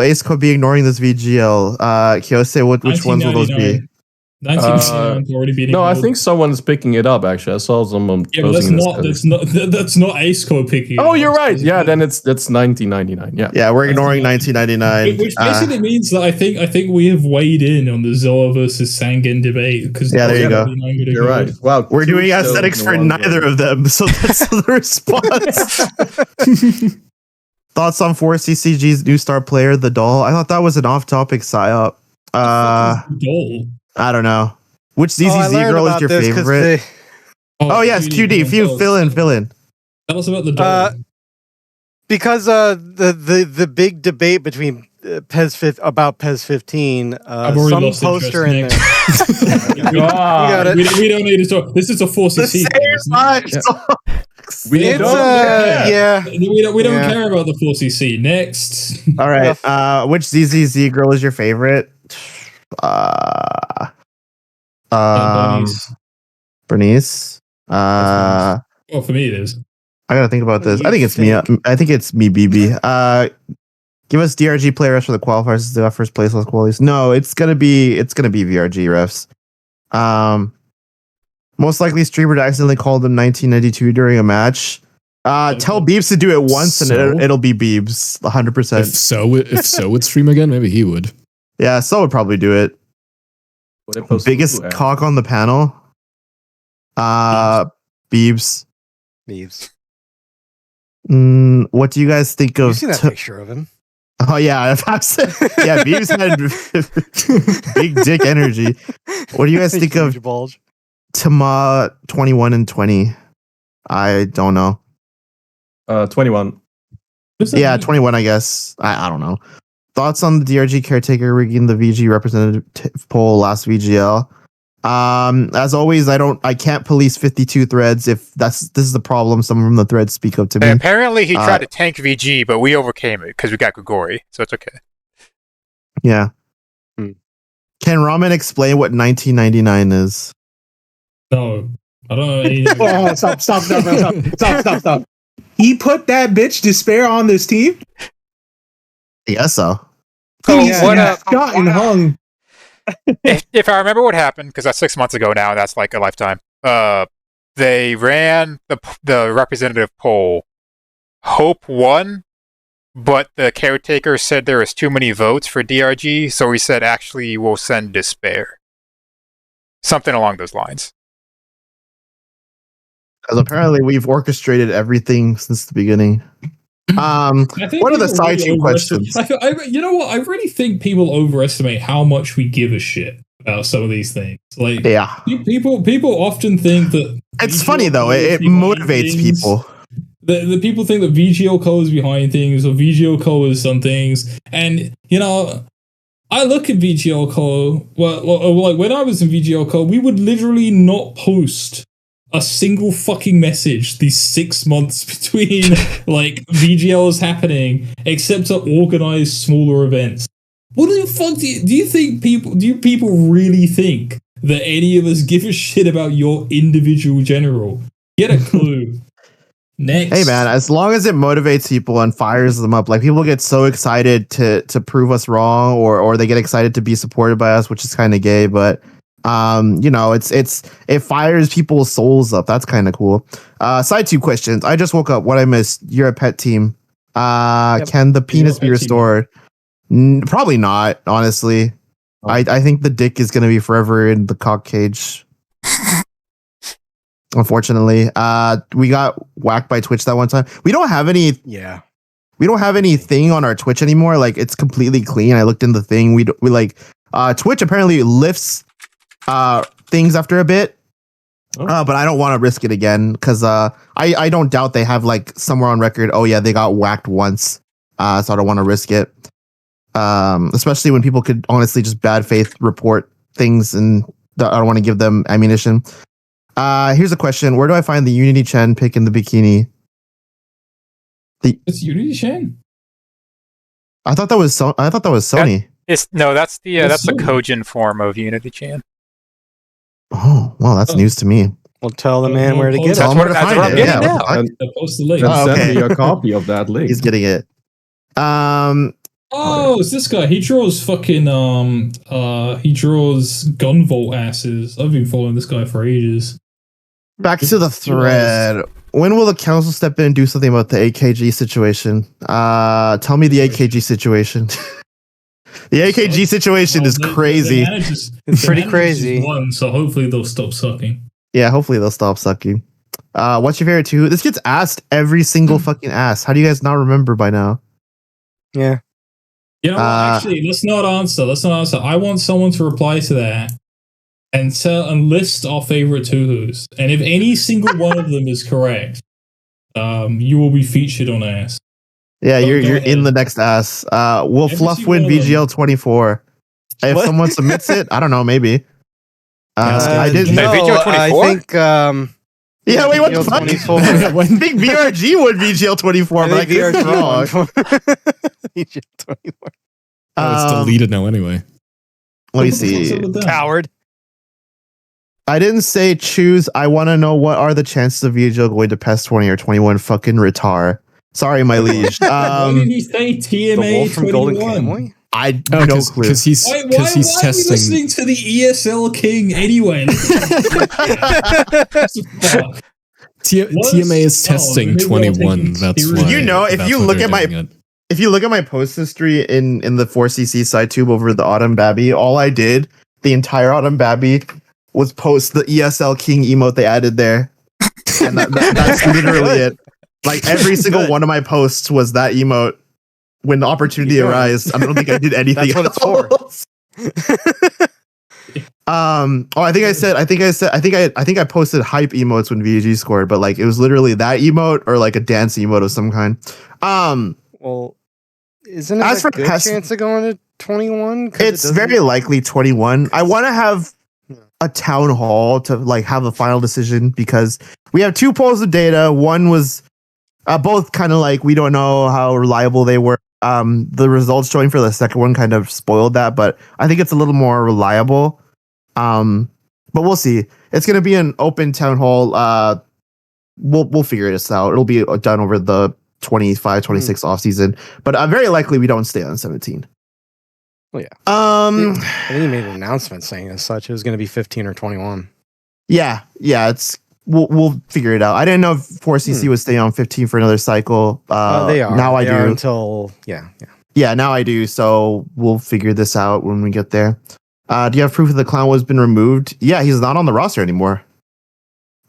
Ace Code be ignoring this VGL? Kyose, which ones will those be? No, I think someone's picking it up. Actually, I saw someone. Yeah, but that's not Ace Code picking. Oh, you're right. Yeah, then that's 1999. Yeah, we're ignoring 1999, which basically means that I think we have weighed in on the Zoa versus Sangen debate. Because there you go. You're right. Wow, we're doing aesthetics for neither of them, so that's the response. Thoughts on 4CCG's new star player, the doll? I thought that was an off-topic psyop. Doll. I don't know. Which ZZZ girl is your favorite? Yes, QD. Fill in. Tell us about the doll. Because the big debate between about PES 15, some poster in there. We don't need to talk. This is a 4CC. We It's don't yeah. We don't Yeah. care about the 4CC. Next. All right. Which ZZZ girl is your favorite? Bernice. Bernice. Well, for me it is. I gotta think about What do this. you I think it's me. think? I think it's me, BB. Give us DRG play refs for the qualifiers to first place last qualies. No, it's gonna be VRG refs. Most likely streamer to accidentally call them 1992 during a match. Tell Beebs to do it once and it'll be Beebs 100%. If so would stream again, maybe he would. Yeah, so would probably do it. Biggest cock on the panel. Beebs. Beebs. What do you guys think of? You've seen that picture of him. Oh yeah, Beebs had big dick energy. What do you guys think of bulge? Tama 21 and 20? I don't know. 21. Yeah, 21. I guess. I don't know. Thoughts on the DRG caretaker rigging the VG representative poll last VGL? As always, I can't police 52 threads. If this is the problem, someone from the threads speak up to me. Apparently, he tried to tank VG, but we overcame it because we got Grigori, so it's okay. Yeah. Can Ramen explain what 1999 is? No, I don't know. Oh, stop. He put that bitch Despair on this team? Yes, so. So He's what up? shot and hung. If I remember what happened, because that's 6 months ago now, that's like a lifetime. They ran the representative poll. Hope won, but the caretaker said there was too many votes for DRG, so he said actually we'll send Despair. Something along those lines. Because apparently we've orchestrated everything since the beginning. What are the side two questions? You know what? I really think people overestimate how much we give a shit about some of these things. Like, yeah, people often think that it's funny though. It motivates people. The people think that VGL Co is behind things or VGL Co is some things, and you know, I look at VGL Co. Well, like when I was in VGL Co, we would literally not post a single fucking message these 6 months between like VGL is happening, except to organize smaller events. What the fuck do you think people? Do you people really think that any of us give a shit about your individual general? Get a clue. Next. Hey man, as long as it motivates people and fires them up, like people get so excited to prove us wrong, or they get excited to be supported by us, which is kind of gay, but you know, it fires people's souls up. That's kind of cool. Side two questions. I just woke up. What I missed? You're a pet team. Can the penis be restored? Probably not, honestly. I think the dick is gonna be forever in the cock cage. Unfortunately, we got whacked by Twitch that one time. We don't have any. Yeah. We don't have anything on our Twitch anymore. Like it's completely clean. I looked in the thing. We like Twitch apparently lifts things after a bit. But I don't want to risk it again because I don't doubt they have like somewhere on record. Oh yeah, they got whacked once. So I don't want to risk it. Especially when people could honestly just bad faith report things, and I don't want to give them ammunition. Here's a question: where do I find the Unity Chen pick in the bikini? It's Unity Chen. I thought that was Sony. That's the Kojin form of Unity Chan. Oh, well, that's news to me. Well, tell the man where to get it. Tell him where to find it. Yeah, Post the link. Send me a copy of that link. He's getting it. Oh, it's this guy. He draws fucking he draws gunvolt asses. I've been following this guy for ages. Back to the thread. When will the council step in and do something about the AKG situation? Tell me the AKG situation. The AKG situation is crazy. It's pretty crazy. Won, so hopefully they'll stop sucking. Yeah, hopefully they'll stop sucking. What's your favorite two? This gets asked every single fucking ass. How do you guys not remember by now? Yeah. You know what? Actually, let's not answer. I want someone to reply to that and list our favorite Tuhus. And if any single one of them is correct, you will be featured on ass. Yeah, you're in the next ass. Will Fluff win VGL 24? If someone submits it, I don't know, maybe. I did. No, I think Yeah, wait, what the fuck? 24. I think VRG would VGL 24, but I could be wrong. VGL 24. It's deleted now anyway. Let me What the fuck's see. up with that? Coward. I didn't say choose. I want to know what are the chances of VGL going to PES 20 or 21. Fucking retar. Sorry, my liege. Why did he say The wolf TMA from Golden 21? Kamuy? I no clue. Because he's Why are we testing. listening to the ESL King anyway? Fuck. TMA is Oh, testing maybe I'll 21. take it That's seriously. why. You know, if that's you why look they're at my- doing it. If you look at my post history in the 4CC side tube over the Autumn Babby, all I did the entire Autumn Babby was post the ESL King emote they added there, and that's literally it. Like every single one of my posts was that emote. When the opportunity You're good. arose, I don't think I did anything. That's what it's for. else. I think I posted hype emotes when VG scored, but like it was literally that emote or like a dance emote of some kind. Well, isn't it As a for good PES chance of going to 21? It's very likely 21. I want to have a town hall to like have a final decision because we have 2 polls of data. One was both kind of like we don't know how reliable they were. The results showing for the second one kind of spoiled that, but I think it's a little more reliable. But we'll see. It's going to be an open town hall. We'll figure this out. It'll be done over the 25, 26 off season, but very likely we don't stay on 17. Well, yeah. Um, I think he made an announcement saying as such it was going to be 15 or 21. yeah. It's we'll figure it out. I didn't know if 4CC would stay on 15 for another cycle. They are. Now I They are do. until yeah. Yeah, now I do. So we'll figure this out when we get there. Do you have proof that the clown was been removed? Yeah, he's not on the roster anymore.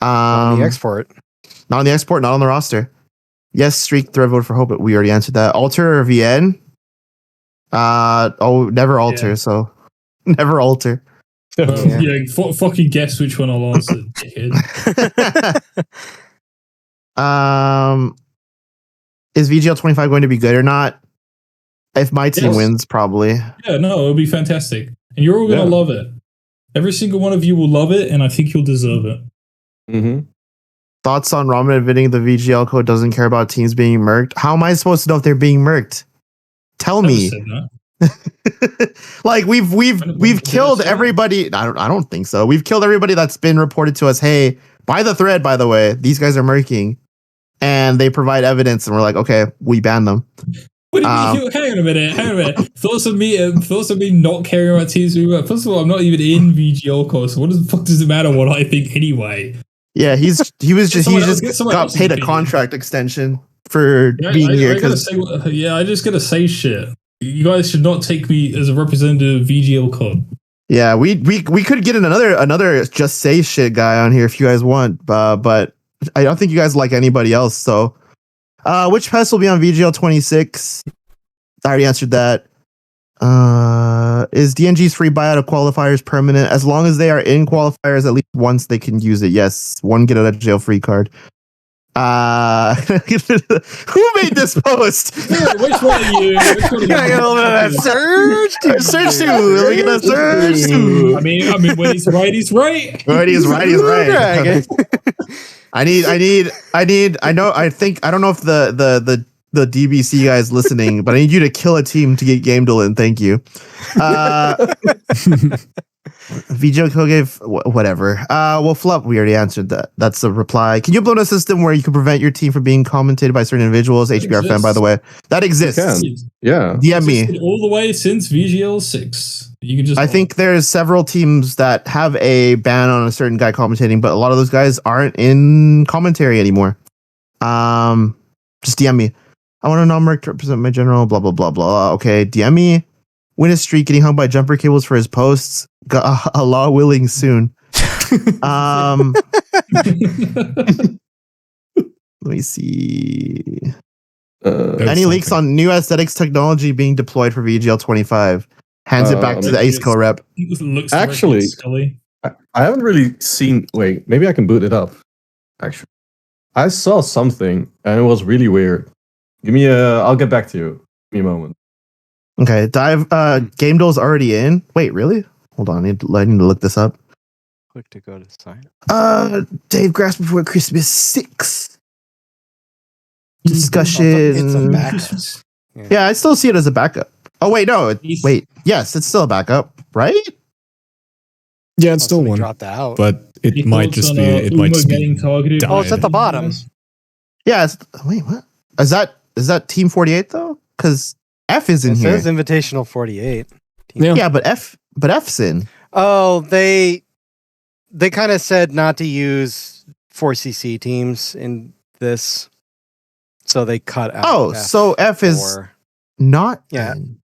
On the export. Not on the export, not on the roster. Yes, streak, thread vote for hope, but we already answered that. Alter or VN? Never alter, Yeah. so never alter. Fucking guess which one I'll answer, dickhead. Is VGL 25 going to be good or not? If my team Yes. wins, probably. Yeah, no, it'll be fantastic. And you're all going to love it. Every single one of you will love it, and I think you'll deserve it. Mm-hmm. Thoughts on Ramen admitting the VGL code doesn't care about teams being murked? How am I supposed to know if they're being murked? Tell Never me. said that. Like we've Did I killed say that? everybody. I don't think so. We've killed everybody that's been reported to us. Hey, by the thread, by the way, these guys are murking, and they provide evidence, and we're like, okay, we ban them. What do you mean? Hang on a minute. Thoughts of me not caring about teams. First of all, I'm not even in VGL course. So what the fuck does it matter what I think anyway? Yeah, he just Get someone got else's paid a opinion. contract extension for being here because I just gotta say shit. You guys should not take me as a representative of VGL code. yeah, we could get another just say shit guy on here if you guys want, but I don't think you guys like anybody else. So, which PES will be on VGL 26? I already answered that. Is DNG's free buyout of qualifiers permanent? As long as they are in qualifiers, at least once they can use it. Yes, one get out of jail free card. Who made this post? Which one are you? Can I get a little bit of that surge? Search to. Let me get a search to. I mean, when he's right, he's right. Right, he's right. He's right. Dragon. I don't know if the DBC guy is listening, but I need you to kill a team to get game Dylan. Thank you. VGL code gave whatever. Well, Flup, we already answered that. That's a reply. Can you upload a system where you can prevent your team from being commentated by certain individuals? HBR fan, by the way, that exists. Yeah. DM me. All the way since VGL 6. You can just. I think there's several teams that have a ban on a certain guy commentating, but a lot of those guys aren't in commentary anymore. Just DM me. I want a non-merc to represent my general, blah, blah, blah, blah. Okay, DM me. Win a streak, getting hung by jumper cables for his posts. Allah willing soon. Let me see. Any leaks on new aesthetics technology being deployed for VGL 25? Hands it back to the Ace Co rep. Looks Actually, Scully. I haven't really seen. Wait, maybe I can boot it up. Actually, I saw something and it was really weird. I'll get back to you. Give me a moment. Okay, Game Doll's already in. Wait, really? Hold on, I need to look this up. Click to go to sign. Dave Grass Before Christmas 6 It's a discussion. backup. Yeah, I still see it as a backup. Oh wait, no, wait. Yes, it's still a backup, right? Yeah, it's still Somebody one, dropped out. but it Any might thoughts just on, be it might Uma just be getting targeted? died. Oh, it's at the bottom. Yeah. Wait, what? Is that Team 48 though? Because F is in It here. says Invitational 48. Yeah, but F's in. Oh, they kind of said not to use 4CC teams in this, so they cut out. Oh, so F is or- not. Yeah. in.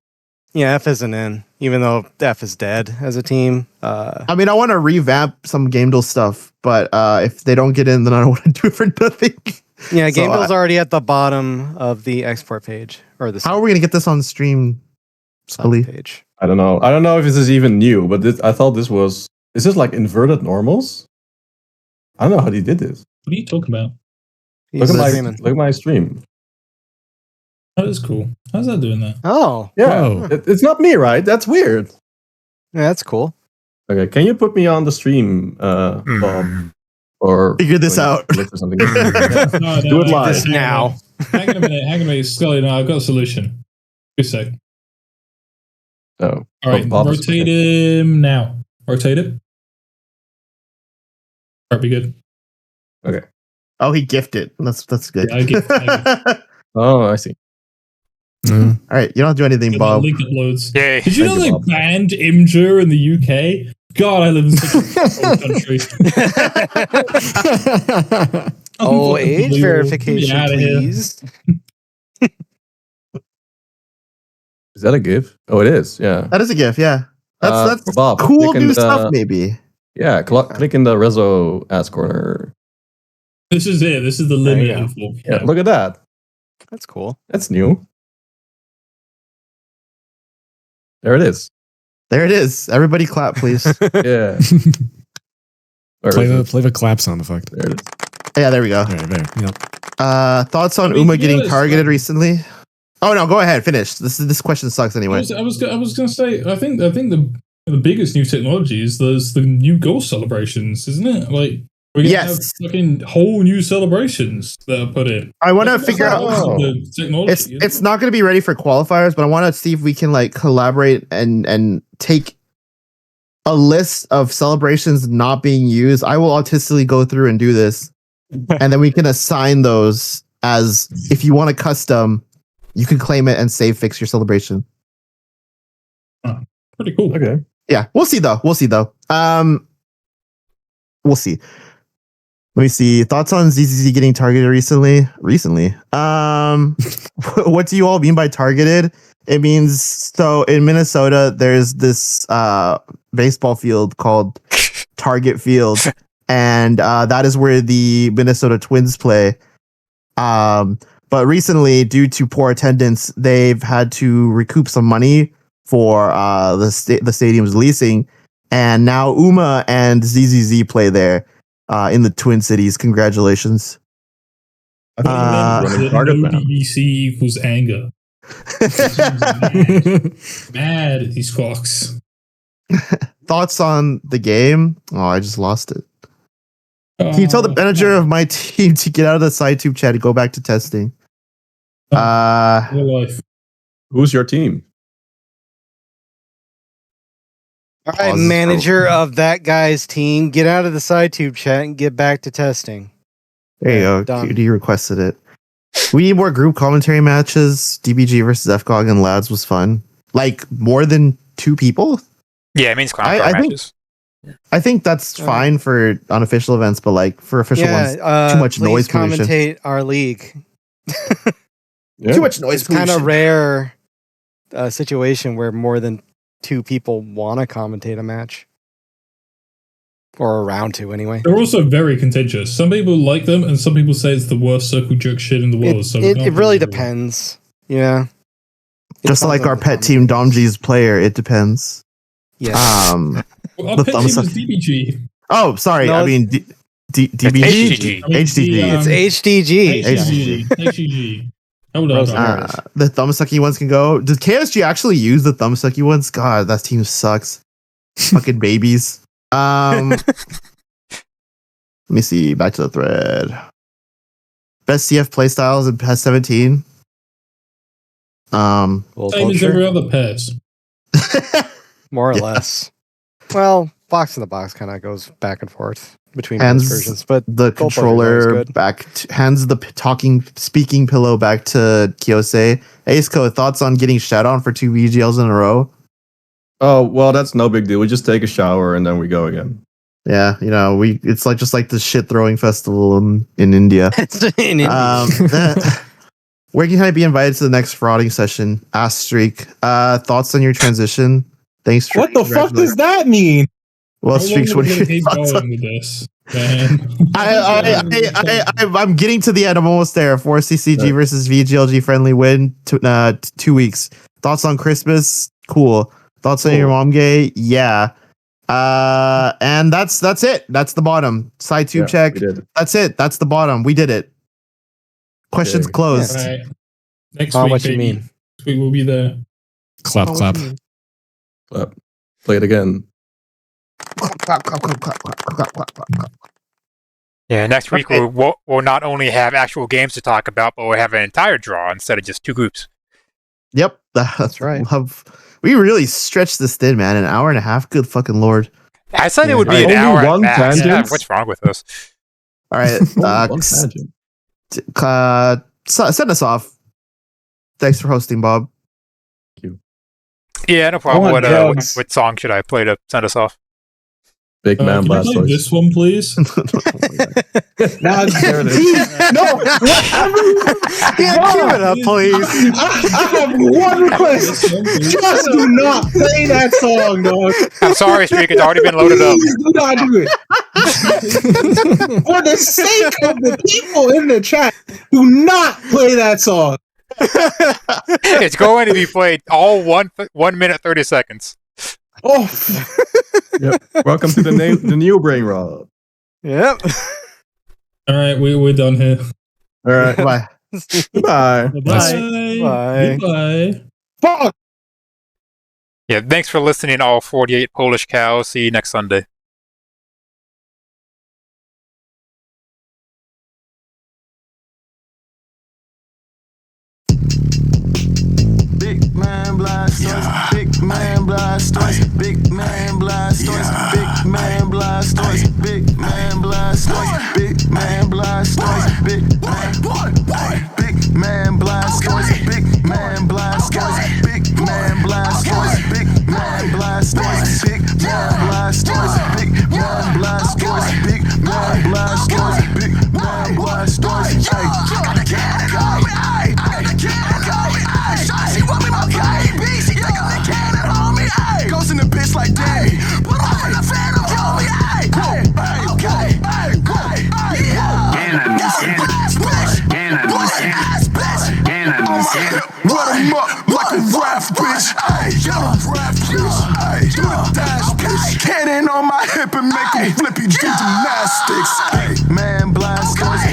yeah, F isn't in, even though F is dead as a team. I mean, I want to revamp some Game Duel stuff, but if they don't get in, then I don't want to do it for nothing. Yeah, So, Game Duel's already at the bottom of the export page or the How are we gonna get this on stream, Scully? page. I don't know. I don't know if this is even new, but I thought this was. Is this like inverted normals? I don't know how they did this. What are you talking about? He's streaming. Look at my stream. That is cool. How's that doing that? Oh, Yeah, Whoa. it's not me, right? That's weird. yeah, that's cool. Okay, can you put me on the stream, Bob? Or Figure this out. Or something. Yeah. No, Do it live. Just now. Hang on a minute, Scully. No, I've got a solution. Just a sec. Oh, All right, Bob is- rotate him now. Rotate it. All right, be good. Oh, he gifted. That's good. Yeah, I gift. Oh, I see. Mm. All right, you don't have to do anything, Good, Bob. link uploads. Yay. Did you know Thank you, they Bob. banned Imgur in the UK? God, I live in such a cold country. Oh, Unbelievable. age Get me verification, outta here. please. Is that a GIF? Oh, it is. Yeah. That is a gift. Yeah, that's Bob, cool click in new the- stuff. Maybe. Yeah. Click in the Rezo ass corner. This is it. This is the There limit. you go. info. Yeah. Look at that. That's cool. That's new. There it is. There it is. Everybody clap, please. Yeah. Where play is it? the clap sound effect. There it is. Yeah, there we go. There. Yep. Thoughts on I mean, Uma to be getting honest, targeted like- recently? Oh no, go ahead. Finish. This question sucks I anyway. was going to say. I think the biggest new technology is the new goal celebrations, isn't it? Like we're gonna have Yes. fucking whole new celebrations that are put in. I want to That's figure out. also the technology. It's not going to be ready for qualifiers, but I want to see if we can like collaborate and take a list of celebrations not being used. I will autistically go through and do this, and then we can assign those as if you want a custom, you can claim it and save fix your celebration. pretty cool. Okay. Yeah, we'll see though. We'll see. Let me see. Thoughts on ZZZ getting targeted recently? What do you all mean by targeted? It means so in Minnesota, there's this baseball field called Target Field, and that is where the Minnesota Twins play. But recently, due to poor attendance, they've had to recoup some money for the stadium's leasing, and now Uma and ZZZ play there in the Twin Cities. Congratulations. I think Uh, running target no now. DBC equals anger. Mad at these clocks. Thoughts on the game? Oh, I just lost it. Can you tell the manager of my team to get out of the side tube chat and go back to testing? Real life. Who's your team? All right, Pauses for- manager of that guy's team, get out of the side tube chat and get back to testing. There you go. Done. QD requested it. We need more group commentary matches. DBG versus FGOG and Lads was fun. Like more than 2 people? Yeah, it means clown I car think- matches. I think that's fine for unofficial events, but like for official ones, too much noise pollution. Commentate our league. Yeah. too much noise It's kind pollution. of rare situation where more than 2 people want to commentate a match, or around to anyway. They're also very contentious. Some people like them, and some people say it's the worst circle jerk shit in the world. So we It can't really really- depends. Yeah. It Just depends like on our the pet team, Domji's player, it depends. Yeah. Well, our the pet thumbs team up. is DBG. Oh, sorry. No, I mean, DBG? HGG. I mean, HDG. the, It's HDG. HGG. HGG. How would I Rose- know? The thumbsucky ones can go. Does KSG actually use the thumbsucky ones? God, that team sucks. Fucking babies. Let me see. Back to the thread. Best CF playstyles in PES 17. Same as every other PES. More or less. Well, box in the box kind of goes back and forth between Hands both versions, but the gold buzzer is always controller good. back. Hands the speaking pillow back to Kiyose. Aceco, thoughts on getting shat on for 2 VGLs in a row? Oh well, that's no big deal. We just take a shower and then we go again. Yeah, you know, it's like just like the shit throwing festival in India. In India. Where can I be invited to the next frauding session? Streak. Thoughts on your transition? Thanks. Streak. What the fuck does that mean? Well, How long Streaks, are what we are gonna your keep thoughts going on? with this, man? I'm getting to the end. I'm almost there. 4 CCG versus VGLG friendly win. 2 weeks. Thoughts on Christmas? Cool. Thoughts on your mom gay? Yeah. And that's it. That's the bottom. Side tube check. We did. That's it. That's the bottom. We did it. Questions Okay. closed. Right. Next Oh, week, what you baby. mean? Next week we'll be there. Clap, Oh, what clap. do you mean? Play it again. Clap, clap, clap, clap, clap, clap, clap, clap, clap. Yeah, next week we'll not only have actual games to talk about, but we'll have an entire draw instead of just 2 groups. Yep, that's right. We really stretched this thin, man. An hour and a half. Good fucking lord. I said it would be Only an hour one at max. tangent? Yeah, what's wrong with us? All right. One tangent. Send us off. Thanks for hosting, Bob. Yeah, no problem. on drugs. What song should I play to send us off? Big man Can I play Blastoise. this one, please? Now, There it is. no, Yeah, give it up, please. I have one request. Just do not play that song, dog. I'm sorry, Streak. It's already been loaded up. Please do not do it. For the sake of the people in the chat, do not play that song. It's going to be played all 1 minute 30 seconds. Oh, Yep. Welcome to the new brain rot. Yep. All right, we're done here. All right. Bye. Bye. Bye. Bye. Goodbye. fuck. Yeah, thanks for listening, all 48 Polish cows. See you next Sunday. Big man Blastoise, big man Blastoise, big man Blastoise, big man Blastoise, big man Blastoise, big man Blastoise, big man Blastoise, big man Blastoise, big man Blastoise, big man Blastoise, big man Blastoise, big man Blastoise, big man Blastoise, big man Blastoise, hey, I gotta get it on me, I gotta get it on me, she want me my baby, she think I'm the cannon on me, ayy. Goes in the bitch like day, put off in the phantom, kill me, ayy. Okay, yeah. Run him up like a rap bitch, ayy. Rap bitch, ayy. Do the dash, bitch. Cannon on my hip and make him flippy do gymnastics, ayy. Man Blastoise.